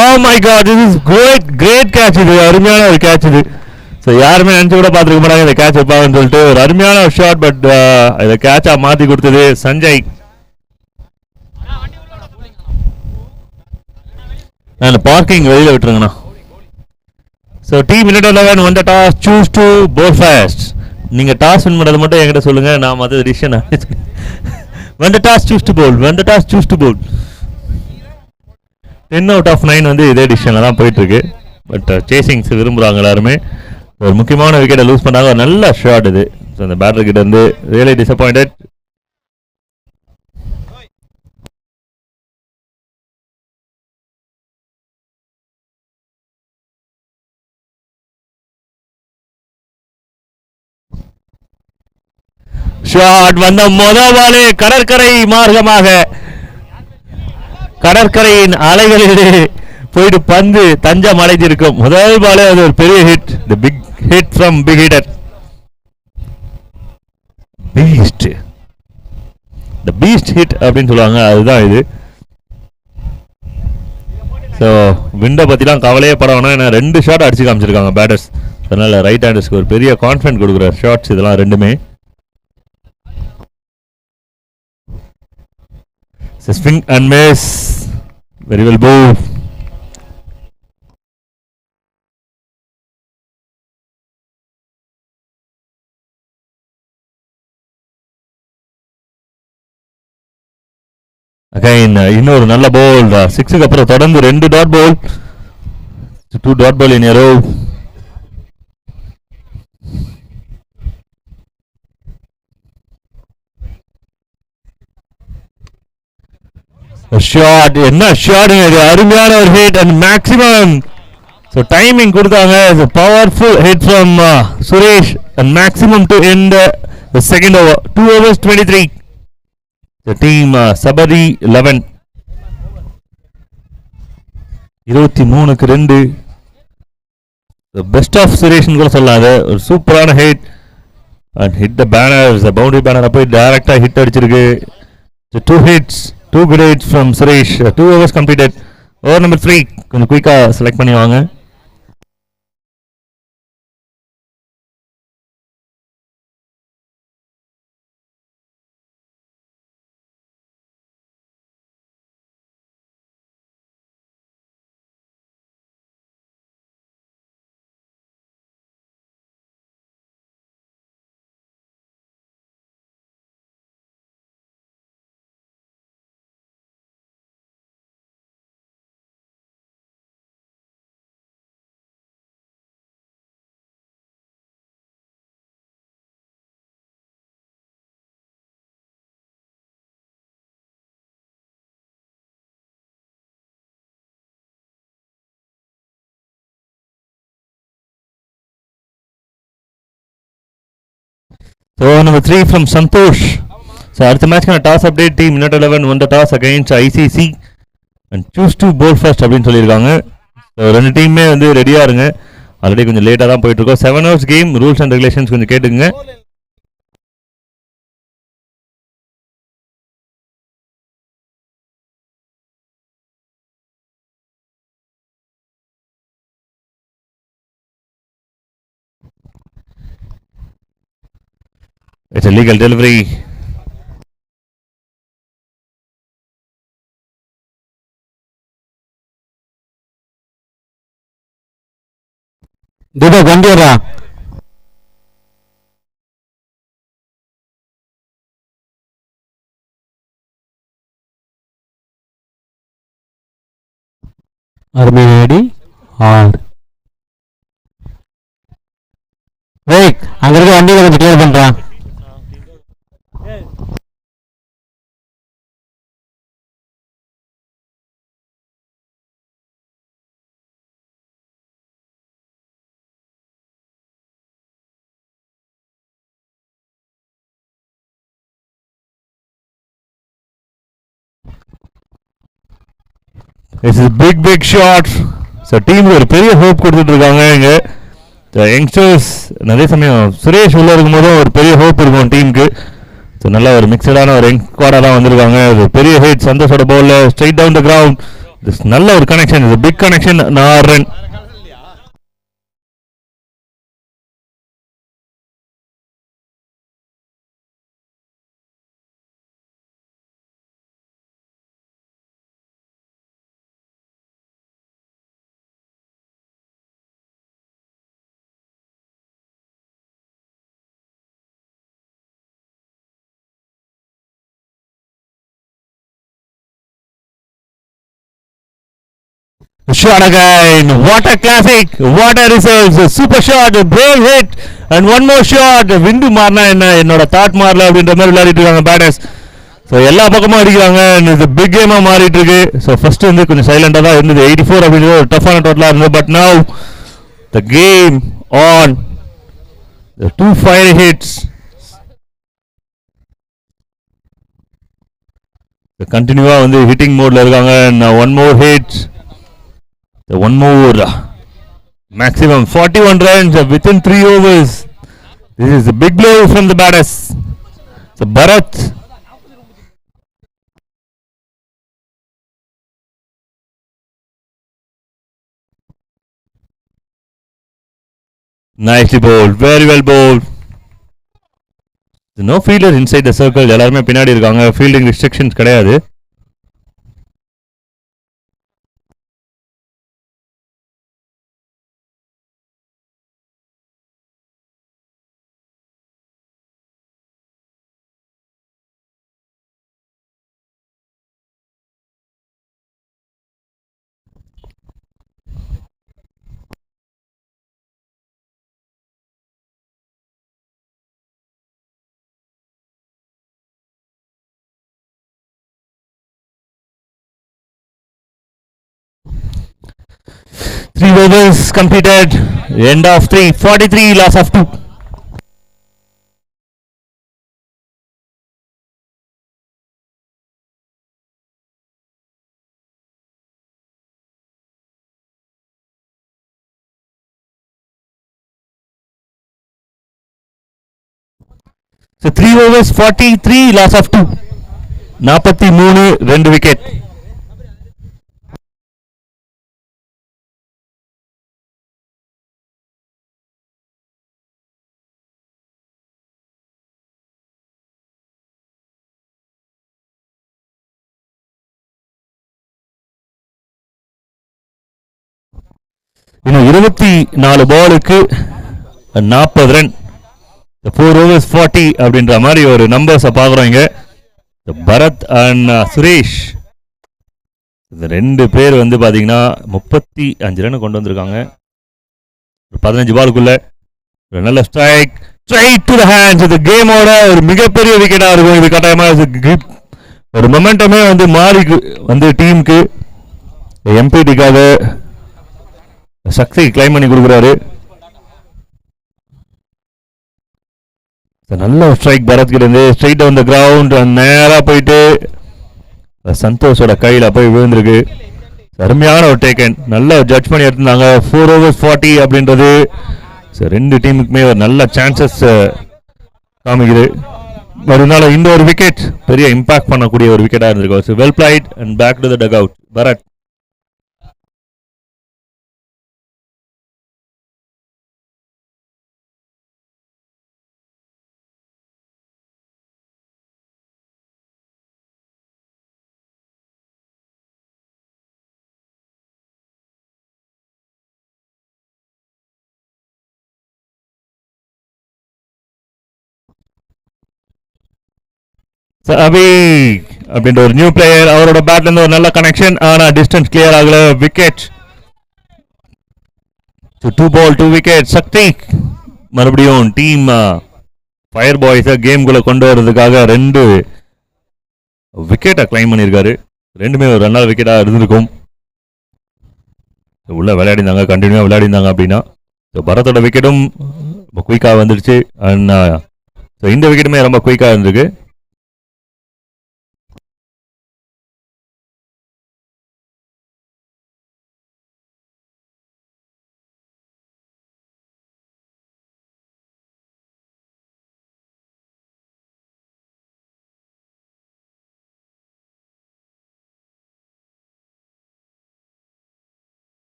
Oh my god, this is great catch. இது அருமையான ஒரு கேட்ச் இது. ஸோ யாருமே நினச்சி கூட பார்த்துருக்க மாட்டாங்க இந்த கேட்ச் வைப்பாங்கன்னு சொல்லிட்டு. ஒரு அருமையான ஒரு ஷாட், பட் இதை கேட்சா மாற்றி கொடுத்தது சஞ்சய். அந்த பார்க்கிங் வெளியில் விட்டுருங்கண்ணா. So team united 11 won the toss, choose to bowl first. நீங்கள் டாஸ் வின் பண்ணுறது மட்டும் என்கிட்ட சொல்லுங்கள், நான் மற்ற decision. when the toss, choose to bowl. when the toss, choose to bowl. 10 out of 9 வந்து இதே டிசிஷனில் தான் போயிட்டுருக்கு. பட் சேசிங்ஸ் விரும்புகிறாங்க எல்லாருமே. ஒரு முக்கியமான விக்கெட்டை லூஸ் பண்ணாங்க. ஒரு நல்ல ஷாட் இது. ஸோ அந்த பேட்டர் கிட்ட இருந்து ரியலி டிசப்பாயிண்டட். ஷாட் வந்த முதல் பாலே கடற்கரை மார்க்கமாக கடற்கரையின் அலைகளிலே போயிட்டு பந்து தஞ்சம் அடைஞ்சிருக்கும். முதல் பாலே அது ஒரு பெரிய hit. The big hit from big hitter. Beast, the beast hit அப்படின்னு சொல்லுவாங்க, அதுதான் இது. ஸோ விண்டை பற்றிலாம் கவலையே பட வேணாம், ஏன்னா 2 ஷாட் அடிச்சு காமிச்சிருக்காங்க பேட்டர்ஸ். அதனால் ரைட் ஹேண்டர்ஸ்க்கு ஒரு பெரிய கான்ஃபிடன்ட் கொடுக்குற ஷாட்ஸ் இதெல்லாம் ரெண்டுமே. Swing and miss. Very well bowled. Again, இன்னொரு நல்ல ball. 6க்கு அப்புறம் தொடர்ந்து 2 dot ball. 2 dot ball in a row. Shot, என்ன ஷாட் இது, அருமையான ஒரு hit and maximum. So timing கொடுத்தாங்க. Powerful hit from Suresh and maximum to end the second over. 2 overs 23. The team Sabari 11 23க்கு 2. பெஸ்ட் ஆஃப் சுரேஷ்னு கூட சொல்லலாம். அது ஒரு சூப்பரான hit and hit the banner. Boundary பேனரை போய் டைரக்டாக ஹிட் அடிச்சிருக்கு. 2 hits, 2 good hits from Suresh. 2 overs completed. Over number 3 கொஞ்சம் குயிக்காக செலக்ட் பண்ணி வாங்க. So number 3 from Santosh. So அடுத்த மேட்ச்க்கான toss update. Team united 11 won the toss against ICC and choose to bowl first அப்படின்னு சொல்லியிருக்காங்க. ஸோ 2 டீமுமே வந்து ரெடியாக இருங்க. ஆல்ரெடி கொஞ்சம் லேட்டாக தான் போயிட்டு இருக்கோம். 7 hours game. Rules and regulations கொஞ்சம் கேட்டுங்க. It's a legal delivery. Deepak வண்டி வரா. அருமையாடி 6. வெயிட், அங்க இருக்க வண்டியை கொஞ்சம் கிளியர் பண்றான். This is big shot. So டீமுக்கு ஒரு பெரிய ஹோப் கொடுத்துட்டு இருக்காங்க இங்கே யங்ஸ்டர்ஸ். நிறைய சமயம் சுரேஷ் உள்ள இருக்கும்போதும் ஒரு பெரிய ஹோப் இருக்கும் டீமுக்கு. ஸோ நல்ல ஒரு மிக்சடான ஒரு யங் ஸ்குவாடாக தான் வந்திருக்காங்க. ஒரு பெரிய ஹிட் சந்தோஷோட பவுலில் ஸ்ட்ரைட் டவுன் த கிரவுண்ட். நல்ல ஒரு கனெக்ஷன், இது big connection. 4 run. Shot again. What a classic. What a results. Super shot. Brave hit. And one more shot. விண்டு மாறினா என்ன, என்னோட தாட் மாறல அப்படின்ற மாதிரி விளையாடிட்டு இருக்காங்க பேட்டர்ஸ். ஸோ எல்லா பக்கமும் அடிக்கிறாங்க. இது பிக் கேமாக மாறிட்டு இருக்கு. ஸோ ஃபர்ஸ்ட் வந்து கொஞ்சம் சைலண்டாக தான் இருந்தது. 84 அப்படின்றது ஒரு டஃப்பான டோட்டலாக இருந்தது. But now the game on. The 2 fire hits. கண்டினியூவாக வந்து ஹிட்டிங் மோட்ல இருக்காங்க. One more hit. One more. Maximum 41 runs within 3 overs. This is a big blow from the batters. So Bharat. Nicely bowled. Very well bowled. No fielder inside the circle. எல்லாருமே பின்னாடி இருக்காங்க. Fielding restrictions கிடையாது. Three overs completed. End of 3. 43, loss of 2. So 3 overs 43, loss of 2. 43, 2 wicket. இன்னும் 24 பாலுக்கு 40 run. 4 overs 40 அப்படின்ற மாதிரி ஒரு நம்பர்ஸை பார்க்குறோம் இங்கே. பரத் அண்ட் சுரேஷ் இந்த 2 பேர் வந்து பார்த்தீங்கன்னா 35 ரன் கொண்டு வந்திருக்காங்க 15 பாலுக்குள்ள. ஒரு நல்ல strike straight to the hands. இந்த கேமோட ஒரு மிகப்பெரிய விக்கெட்டாக இருக்கும் இது. கட்டாயமாக ஒரு மொமெண்டமே வந்து மாறி வந்து டீமுக்கு. எம்பிடிக்காக சக்தி கிளைம் பண்ணி கொடுக்குறாரு. நல்ல ஸ்ட்ரைக் பரத் கிட்ட இருந்து ஸ்ட்ரைட் டவுன் த கிரவுண்ட். நேராக போயிட்டு சந்தோஷோட கையில் போய் விழுந்திருக்கு. அருமையான ஒரு டேக்கன். நல்ல ஜட்ஜ் பண்ணி எடுத்திருந்தாங்க. 4 overs 40 அப்படின்றது 2 டீமுக்குமே ஒரு நல்ல சான்சஸ் காமிக்குது. இருந்தாலும் இந்த ஒரு விக்கெட் பெரிய இம்பாக்ட் பண்ணக்கூடிய ஒரு விக்கெட்டாக இருந்திருக்கு. Well flight and back to the duck out Bharath. Abhi அப்படின்ற ஒரு நியூ பிளேயர், அவரோட பேட்ல இருந்து ஒரு நல்ல கனெக்ஷன், ஆனா டிஸ்டன்ஸ் கிளியர் ஆகல. விக்கெட். 2 ball 2 wicket. சக்தி மறுபடியும் டீம் ஃபயர் பாய்ஸை கேம்குள்ள கொண்டு வர்றதுக்காக 2 விக்கெட்டை கிளைம் பண்ணியிருக்காரு. ரெண்டுமே ஒரு நல்ல விக்கெட்டாக இருந்திருக்கும். உள்ள விளையாடிருந்தாங்க, கண்டினியூவாக விளையாடிருந்தாங்க அப்படின்னா. ஸோ பரத்தோட விக்கெட்டும் ரொம்ப குயிக்காக வந்துடுச்சு. அண்ட் ஸோ இந்த விக்கெட்டுமே ரொம்ப குயிக்காக இருந்திருக்கு.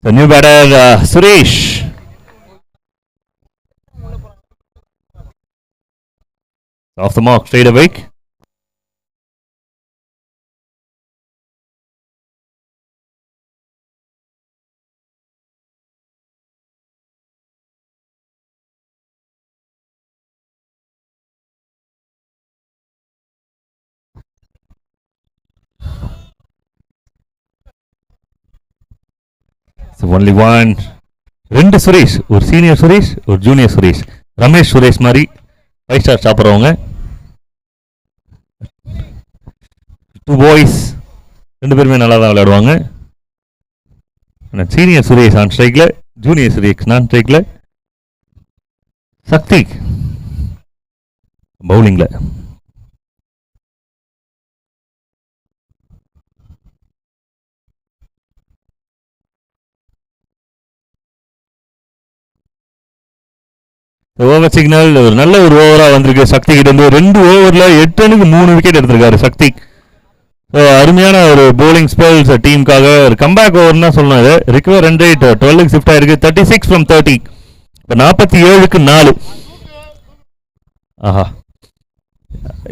The new batter, Suresh. Off the mark, straight away. So only one. 2 Suresh, ஒரு சீனியர் சுரேஷ், ஒரு ஜூனியர் சுரேஷ். ரமேஷ் சுரேஷ் மாதிரி 5 ஸ்டார் சாப்பிட்றவங்க. 2 boys, 2 பேருமே நல்லா தான் விளையாடுவாங்க. சீனியர் சுரேஷ் ஆன் ஸ்ட்ரைக்ல, ஜூனியர் சுரேஷ் நான் ஸ்ட்ரைக்ல. சக்தி பவுலிங்ல. ஓவர் சிக்னல் ஒரு நல்ல ஒரு ஓவரா வந்திருக்கு சக்தி கிட்ட இருந்து. 2 ஓவர்ல 8 ரனுக்கு 3 விக்கெட் எடுத்திருக்காரு சக்தி. அருமையான ஒரு போலிங் ஸ்பெல்ஸ் டீமுக்காக. ஒரு கம்பேக் ஓவர் தான் சொல்லணும். ரிகவர் ரன் ரேட் 12க்கு ஷிஃப்ட் ஆயிருக்கு. 36 from 30. இப்போ 47க்கு 4. ஆஹா,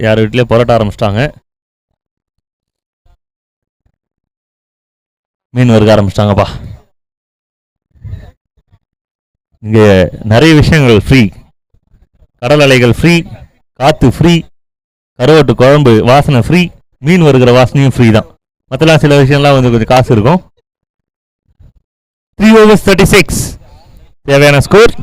யார் வீட்லயே போராட்ட ஆரம்பிச்சிட்டாங்க. மீன் வறுக்க ஆரம்பிச்சிட்டாங்கப்பா. இங்கே நிறைய விஷயங்கள் ஃப்ரீ. கடல் அலைகள் ஃப்ரீ, காற்று ஃப்ரீ, கருவாட்டு குழம்பு வாசனை ஃப்ரீ, மீன் வருகிற வாசனையும் ஃப்ரீ தான். மற்றலாம் சில விஷயம்லாம் வந்து கொஞ்சம் காசு இருக்கும். 3 overs 36 தேவையான score.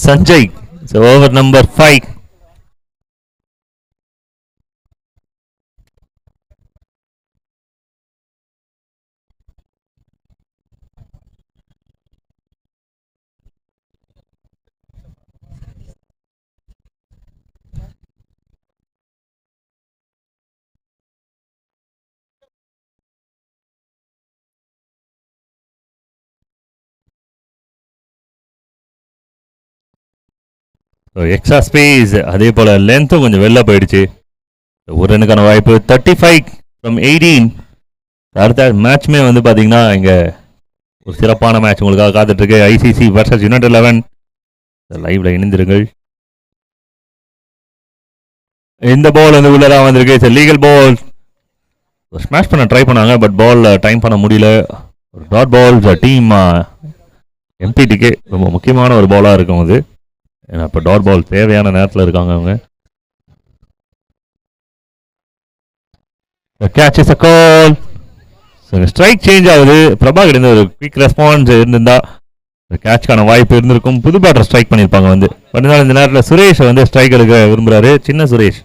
Sanjay, so over number 5. Extra space, அதே போல் லென்த்தும் கொஞ்சம் வெளில போயிடுச்சு. ஒரு ரனுக்கான வாய்ப்பு. 35 from 18. அடுத்த மேட்ச்மே வந்து பார்த்தீங்கன்னா இங்கே ஒரு சிறப்பான மேட்ச் உங்களுக்காக காத்துட்ருக்கு. ICC versus united 11. லைவ்ல இணைந்திருங்கள். இந்த பால் வந்து உள்ளதான் வந்திருக்கு. Legal ball. ஸ்மாஷ் பண்ண ட்ரை பண்ணாங்க, பட் பால் டைம் பண்ண முடியல. ஒரு டாட் பால். டீம் எம்டிடிக்கு ரொம்ப முக்கியமான ஒரு பாலாக இருக்கும் அது. ஏன்னா இப்போ டாட் பால் தேவையான நேரத்தில் இருக்காங்க அவங்க. Catch is a call. Strike change ஆகுது. பிரபாகர் ஒரு குவிக் ரெஸ்பான்ஸ் இருந்திருந்தா கேட்ச்க்கான வாய்ப்பு இருந்திருக்கும். புது பேட்டர் ஸ்ட்ரைக் பண்ணியிருப்பாங்க வந்து. பட் இருந்தாலும் இந்த நேரத்தில் சுரேஷ் வந்து ஸ்ட்ரைக் எடுக்க விரும்புகிறாரு. சின்ன சுரேஷ்,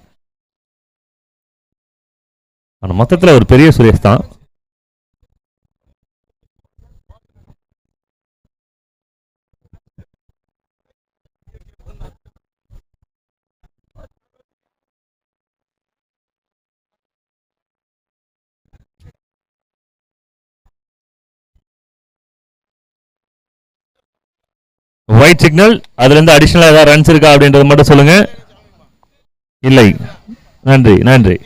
ஆனால் மொத்தத்தில் ஒரு பெரிய சுரேஷ் தான். ஒயிட் சிக்னல், அதுல இருந்து அடிஷனலா ஏதாவது ரன்ஸ் இருக்கா அப்படின்றது மட்டும் சொல்லுங்க. இல்லை, நன்றி நன்றி.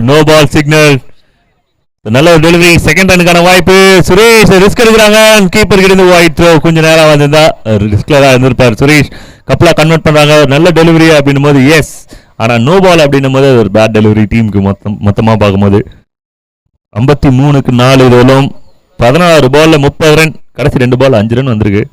No ball signal. நல்ல ஒரு டெலிவரி, செகண்ட் ரனுக்கான வாய்ப்பு. சுரேஷ் ரிஸ்க் எடுக்கிறாங்க. கீப்பர் கிட்ட ஒயிட் த்ரோ, கொஞ்சம் நேரம் வந்திருந்தா ரிஸ்க்ல தான் இருந்திருப்பார் சுரேஷ். கப்பலா கன்வெர்ட் பண்றாங்க. நல்ல டெலிவரி அப்படின்னும் போது எஸ், ஆனா நோ பால் அப்படின்னும் போது ஒரு பேட் டெலிவரி டீமுக்கு மொத்தமா பார்க்கும்போது. 53க்கு 4 இதுவரும் 16 பால்ல 30 ரன். கடைசி 2 பால் 5 ரன் வந்திருக்கு.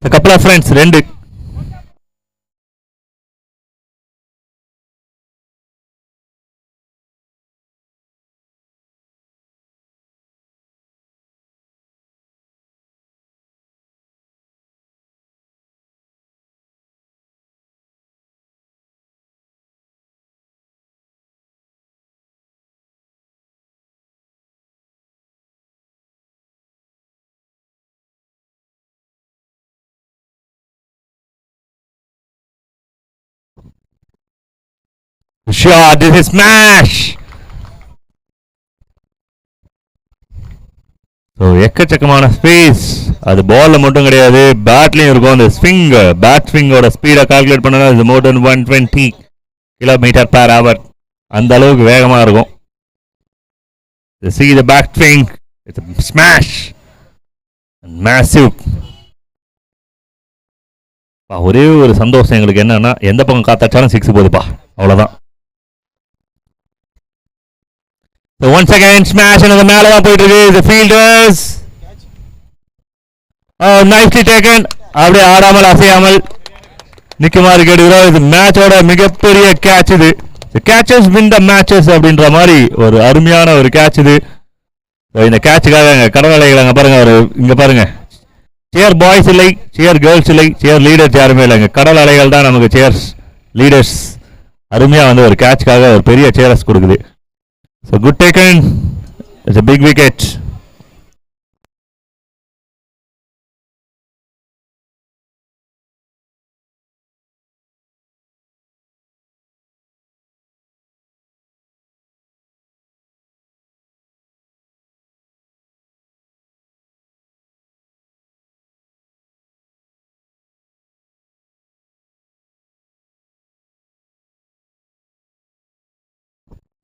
A couple of friends, 2. Shot, this is smash. So எக்கச்சக்கமான ஸ்பேஸ். அது பால்ல மட்டும் கிடையாது, பேட்லையும் இருக்கும். அந்த ஸ்விங், பேட் ஸ்விங்கோட ஸ்பீடை கால்குலேட் பண்ணனா இது மோர் தென் 120 km/h. அந்த அளவுக்கு வேகமாக இருக்கும். See the back swing, it's a smash, massive. ஒரே ஒரு சந்தோஷம் எங்களுக்கு என்னன்னா, எந்த பக்கம் காத்தாச்சாலும் 6 போகுதுப்பா, அவ்வளோதான். So once again smash and the மேல தான் போயிட்டு இருக்கு. The fielders, oh nicely taken. அப்படியே ஆடாமல் அசையாமல் நிக்குமாறு கேடுகிறோம். இது மேட்சோட மிகப்பெரிய கேட்ச். இது கேட்சஸ் வின் த மேட்சஸ் அப்படின்ற மாதிரி ஒரு அருமையான ஒரு கேட்ச் இது. இந்த கேட்சுக்காக கடற்கரைகள் அங்கே பாருங்க, ஒரு இங்க பாருங்க, சேர் பாய்ஸ் இல்லை, சேர் கேர்ள்ஸ் இல்லை, சேர் லீடர்ஸ் யாருமே இல்லைங்க. கடல் அலைகள் தான் நமக்கு சேர்ஸ் லீடர்ஸ். அருமையா வந்து ஒரு கேட்சுக்காக ஒரு பெரிய சேர்ஸ் கொடுக்குது. So good taken. It's a big wicket.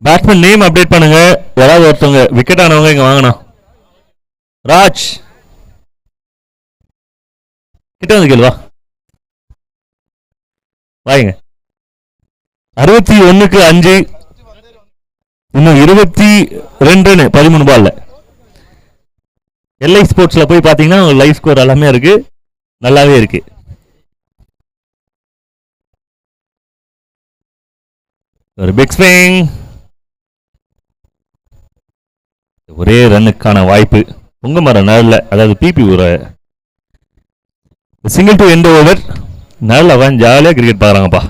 Batsman name update பண்ணுங்க. யாராவது ஒருத்தவங்க விக்கெட் ஆனவங்க இங்க வாங்கணும். ராஜ் கிட்ட வந்து கேள்வா வாங்க. 61க்கு 5, இன்னும் 22 13 பால்ல. எல்ஐ ஸ்போர்ட்ஸ்ல போய் பாத்தீங்கன்னா லைவ் ஸ்கோர் எல்லாமே இருக்கு, நல்லாவே இருக்கு. ஒரு பிக் ஸ்விங், ஒரே ரன்னுக்கான வாய்ப்பு. பொங்க மரம் நிழல்ல, அதாவது பிபி ஒரு சிங்கிள் டு எண்ட் ஓவர். நிழல் அவன் ஜாலியாக கிரிக்கெட் பார்க்குறாங்கப்பா.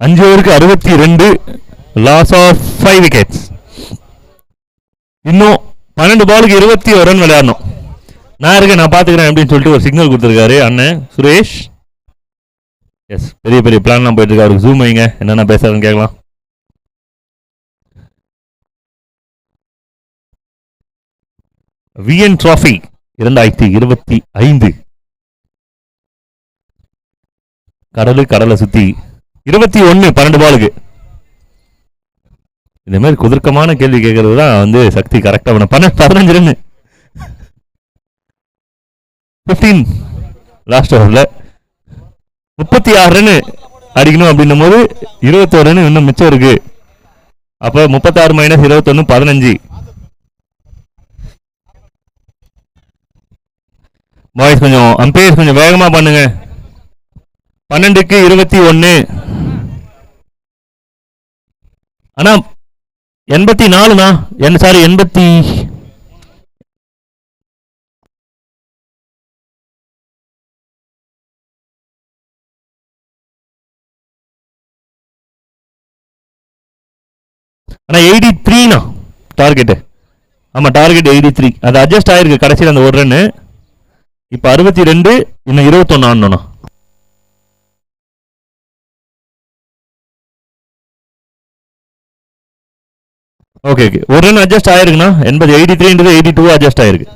5 ஓவருக்கு 62, லாஸ் ஆஃப் 5 விக்கெட்ஸ். இன்னும் 12 பாலுக்கு 21 ரன் விளையாடணும். நான் இருக்கேன், நான் பார்த்துக்கிறேன் அப்படின்னு சொல்லிட்டு ஒரு சிக்னல் கொடுத்துருக்காரு அண்ணன் சுரேஷ். எஸ், பெரிய பெரிய பிளான்லாம் போயிட்டு இருக்கு. அவருக்கு ஜூம் வைங்க, என்னென்ன பேசுறதுன்னு கேட்கலாம். VN trophy 2025. கடலை சுத்தி 21 12 பாலுக்கு. இந்த மாதிரி குதர்க்கமான கேள்வி கேட்கறது தான் வந்து சக்தி கரெக்டா பண்ண. 15 ரன் 15 லாஸ்ட் ஓவர்ல 36 ரன் அடிக்கணும் அப்படின்னும் போது 21 ரன் இன்னும் மிச்சம் இருக்கு. அப்ப 36 மைனஸ் 21 15. பாய்ஸ் கொஞ்சம் அம்பையர்ஸ் கொஞ்சம் வேகமா பண்ணுங்க. 12க்கு 21. ஆனா 84ண்ணா என்ன சாரி 80 ஆனா 83ண்ணா டார்கெட். ஆமா டார்கெட் 83. அது அட்ஜஸ்ட் ஆயிருக்கு கடைசியில் அந்த ஒரு ரன்னு. இப்ப 62 இன்னும் 21 ஆடணும்ண்ணா. ஓகே ஓகே ஒரு ரன் அட்ஜஸ்ட் ஆயிருக்குண்ணா. 83 82 அட்ஜஸ்ட் ஆயிருக்கு.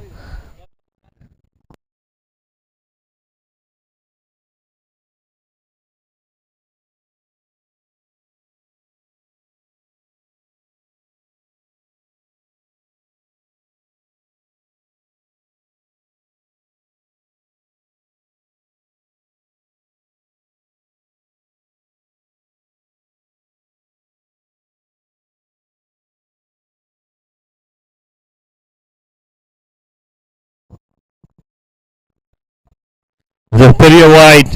பெரிய வைட்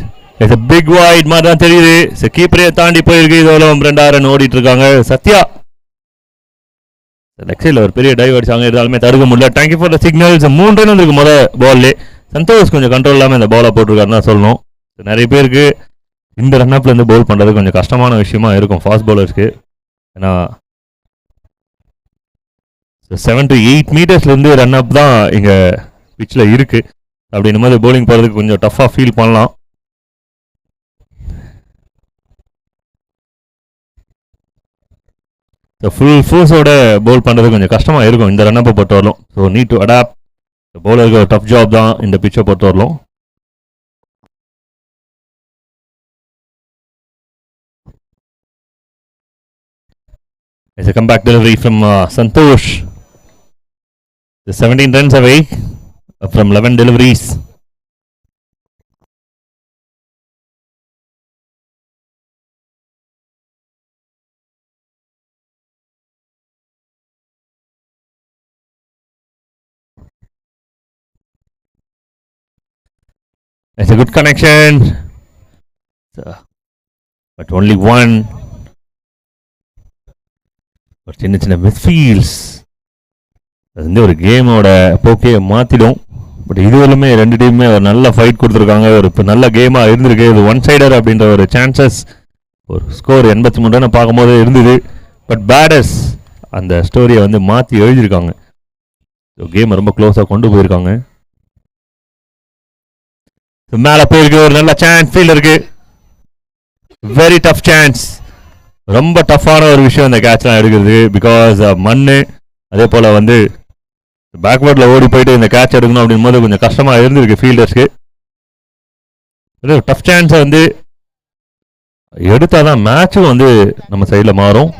பிக் வைட் மாதிரி தான் தெரியுது. கீப்பரே தாண்டி போயிருக்கு. இதோட 2 ரன் ஓடிட்டு இருக்காங்க. சத்யா லெக்ஸில் ஒரு பெரிய டைவ் அடிச்சாங்க. இருந்தாலுமே தடுக்க முடியல. Thank you for the signals. 3 run இருக்கு முதல் பால்லே. சந்தோஷ் கொஞ்சம் கண்ட்ரோல் இல்லாமல் இந்த பாலை போட்டிருக்காருன்னு தான் சொல்லணும். நிறைய பேருக்கு இந்த ரன்அப்ல இருந்து பவுல் பண்றது கொஞ்சம் கஷ்டமான விஷயமா இருக்கும் ஃபாஸ்ட் பவுலர்ஸ்க்கு. ஏன்னா 7 to 8 மீட்டர்ஸ்ல இருந்து ரன் அப் தான் இங்க பிச்சில் இருக்கு. அப்படின்னும் போது பவுலிங் போறதுக்கு கொஞ்சம் டஃபா ஃபீல் பண்ணலாம். ஃபுல் ஃபோர்ஸோட பவுல் பண்றது கொஞ்சம் கஷ்டமா இருக்கும் இந்த ரன் அப்பை பொறுத்த வரலும். So need to adapt. பவுலருக்கு ஒரு டஃப் ஜாப் தான் இந்த பிச்சை பொறுத்த வரலும். It's a comeback delivery from Santosh. The 17 runs away from 11 deliveries. It's a good connection, but only one. ஒரு சின்ன சின்ன மிஸ்ஃபீல்ஸ் அது வந்து ஒரு கேமோட போக்கே மாற்றிடும். பட் இதுவரையுமே 2 டீமுமே ஒரு நல்ல ஃபைட் கொடுத்துருக்காங்க. ஒரு இப்போ நல்ல கேமாக இருந்திருக்கு. இது ஒன் சைடர் அப்படின்ற ஒரு சான்சஸ் ஒரு ஸ்கோர் 83 ரன் பார்க்கும்போது இருந்தது. பட் பேடர்ஸ் அந்த ஸ்டோரியை வந்து மாற்றி எழுதியிருக்காங்க. ஸோ கேமை ரொம்ப க்ளோஸாக கொண்டு போயிருக்காங்க. மேலே போயிருக்கு. ஒரு நல்ல சான்ஸ் ஃபீல் இருக்கு. Very tough chance. ரொம்ப டஃப்பான ஒரு விஷயம் இந்த கேட்ச்லாம் எடுக்கிறது. பிகாஸ் மண்ணு அதே போல் வந்து பேக்வேர்டில் ஓடி போயிட்டு இந்த கேட்ச் எடுக்கணும் அப்படின் போது கொஞ்சம் கஷ்டமாக இருந்திருக்கு ஃபீல்டர்ஸ்க்கு. டஃப் சான்ஸை வந்து எடுத்தால் தான் மேட்சும் வந்து நம்ம சைடில் மாறும்.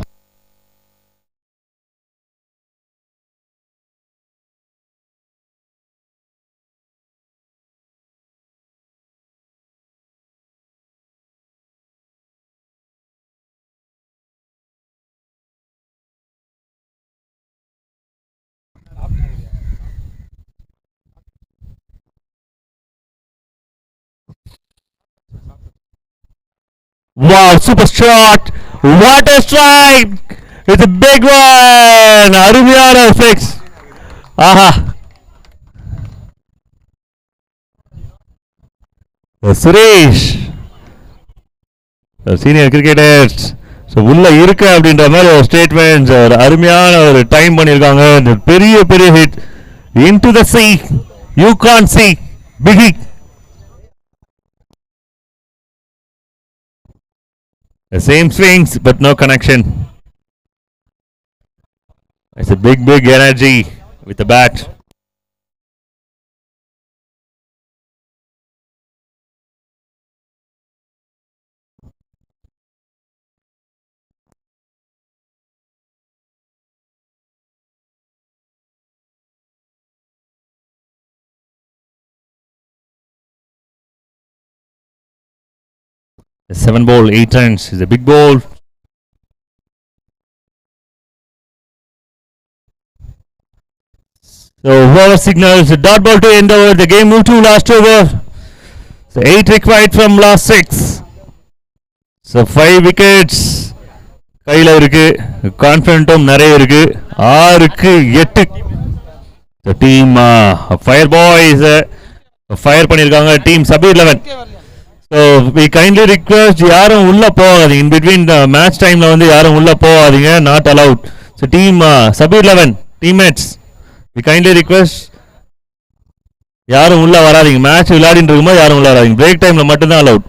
Wow, super shot! What a strike! It's a big one! அருமையான சிக்ஸ். ஆஹா, சுரேஷ் சீனியர் கிரிக்கெட்டர்ஸ் உள்ள இருக்கு அப்படின்ற மாதிரி ஒரு ஸ்டேட்மெண்ட், ஒரு அருமையான ஒரு டைம் பண்ணியிருக்காங்க. பெரிய பெரிய hit into the sea. You can see big hit. The same swings but no connection. It's a big energy with the bat. 7 ball, 8 runs is a big ball. So over signals, dot ball to end over. The game moved to last over. So 8 required from last 6. So 5 wickets. கையில் இருக்கு, கான்ஃபிடென்ட்டும் நிறைய இருக்கு. 6க்கு 8. The team Fire Boys fire பண்ணியிருக்காங்க. Team Sabir 11. So we kindly request யாரும் உள்ள போகாதீங்க. இன் பிட்வீன் மேட்ச் டைம்ல வந்து யாரும் உள்ள போகாதீங்க. Not allowed. So team Sabir 11 teammates we kindly request யாரும் உள்ள வராதிங்க. மேட்ச் விளையாடிட்டு இருக்கும்போது யாரும் உள்ள வராதிங்க. பிரேக் டைம்ல மட்டும்தான் allowed.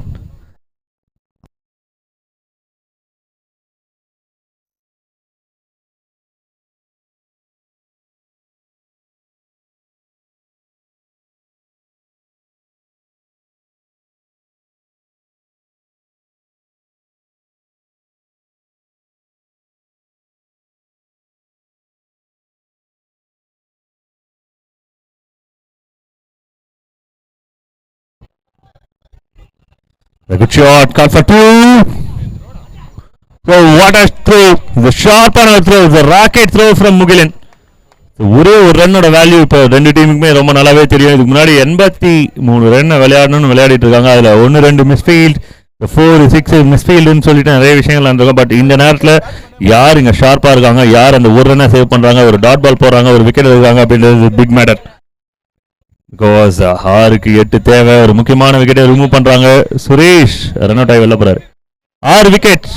A good shot, call for 2. So what a throw, the sharp on a throw, the rocket throw from Mugilan. ஒரே ஒரு ரன்னோட வேல்யூ இப்போ ரெண்டு டீமுக்குமே ரொம்ப நல்லாவே தெரியும். இதுக்கு முன்னாடி 83 ரன் விளையாடணும்னு விளையாடிட்டு இருக்காங்க. அதில் 1-2 மிஸ்ஃபீல்ட், 4-6 மிஸ்ஃபீல்டுன்னு சொல்லிட்டு நிறைய விஷயங்கள் நடந்திருக்கும். பட் இந்த நேரத்தில் யார் இங்கே ஷார்ப்பாக இருக்காங்க, யார் அந்த ஒரு ரன்னை சேவ் பண்ணுறாங்க, ஒரு டாட் பால் போடுறாங்க, ஒரு விக்கெட் எடுக்கிறாங்க அப்படின்றது பிக் மேட்டர். பிகாஸ் 6க்கு 8 தேவை. ஒரு முக்கியமான விக்கெட்டை ரிமூவ் பண்றாங்க. சுரேஷ் ரன் அவுட் ஆகி வெளில போறாரு. 6 wicket.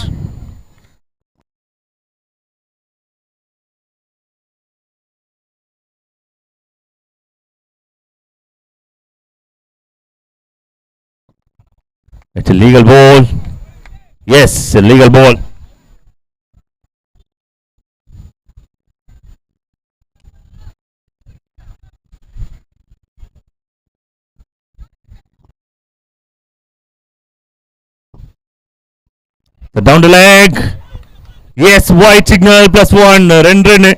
It's a legal ball. Yes, a legal ball. Down the leg. Yes, white signal +1. 2 run.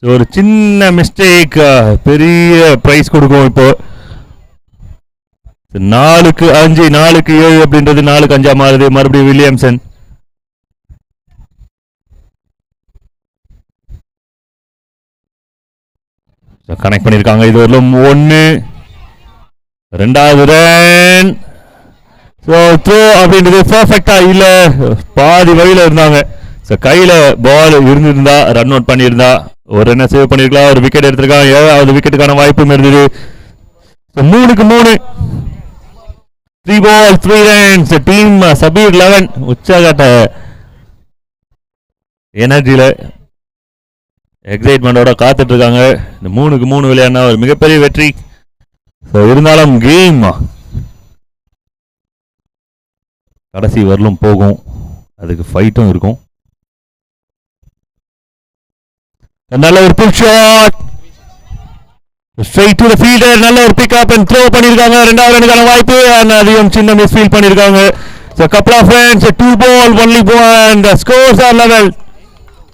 ஒரு சின்ன மிஸ்டேக் பெரிய பிரைஸ் கொடுக்கும். இப்போ 4க்கு 5, 4க்கு 7 அப்படின்றது 4க்கு 5 மாறுது. மறுபடியும் வில்லியம்சன். கனெக்ட் பண்ணிருக்காங்க. இது ஒரு 1. 2வது ரன். ஸோ த்ரோ அப்படின்றது பர்ஃபெக்டா இல்ல, பாதி வழியில இருந்தாங்க. ஸோ கையில பால் இருந்திருந்தா ரன் அவுட் பண்ணியிருந்தா ஒரு ரன்னை சேவ் பண்ணிருக்கலாம், ஒரு விக்கெட் எடுத்திருக்காங்க. 7வது விக்கெட்டுக்கான வாய்ப்பும் இருந்தது. 3க்கு 3. 3 ball 3 runs. டீம் சபீர் 11 உச்சகட்ட எனர்ஜியில எக்ஸைட்மெண்டோட காத்துட்டு இருக்காங்க. இந்த 3க்கு 3 விளையாடினா ஒரு மிகப்பெரிய வெற்றி. ஸோ இருந்தாலும் கேம் கடைசி வரலும் போகும், அதுக்கு ஃபைட்டும் இருக்கும். நல்ல ஒரு pull shot straight to the fielder. நல்ல ஒரு பிக் அப் அண்ட் த்ரோ பண்ணிருக்காங்க. 2வது ரனுக்கான வாய்ப்பு. அதையும் சின்ன மிஸ் ஃபீல் பண்ணிருக்காங்க. So couple of runs, 2 ball only 1. The scores are level.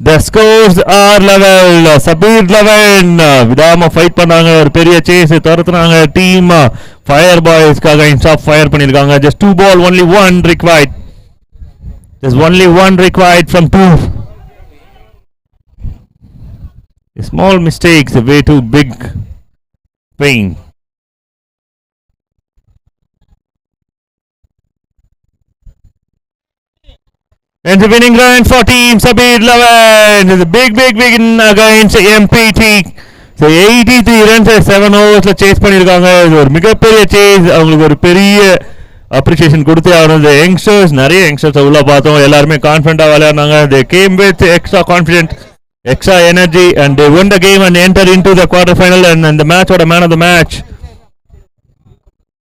The scores are level. Sabir 11 விடாம ஃபைட் பண்ணாங்க. ஒரு பெரிய சேஸ் துரத்துனாங்க. டீம் ஃபயர் பாய்ஸ்க்காக இன்ஸ்டாப் ஃபயர் பண்ணிருக்காங்க. Just 2 ball only 1 required. There's only 1 required from 2. A small mistakes, a way too big pain. And the winning run for team Sabir 11 is a big win against MPT. So 83 runs 7 overs chase பண்ணிருக்காங்க. இது ஒரு மிகப்பெரிய chase. அவங்களுக்கு ஒரு பெரிய appreciation கொடுத்தே ஆகணும். இந்த யங்ஸ்டர்ஸ் நிறைய யங்ஸ்டர்ஸ் உள்ள பார்த்தோம். எல்லாருமே கான்ஃபிடென்ட்டா விளையாடுனாங்க. They came with extra confidence, extra energy and they won the game and entered into the quarter final and the match or the man of the match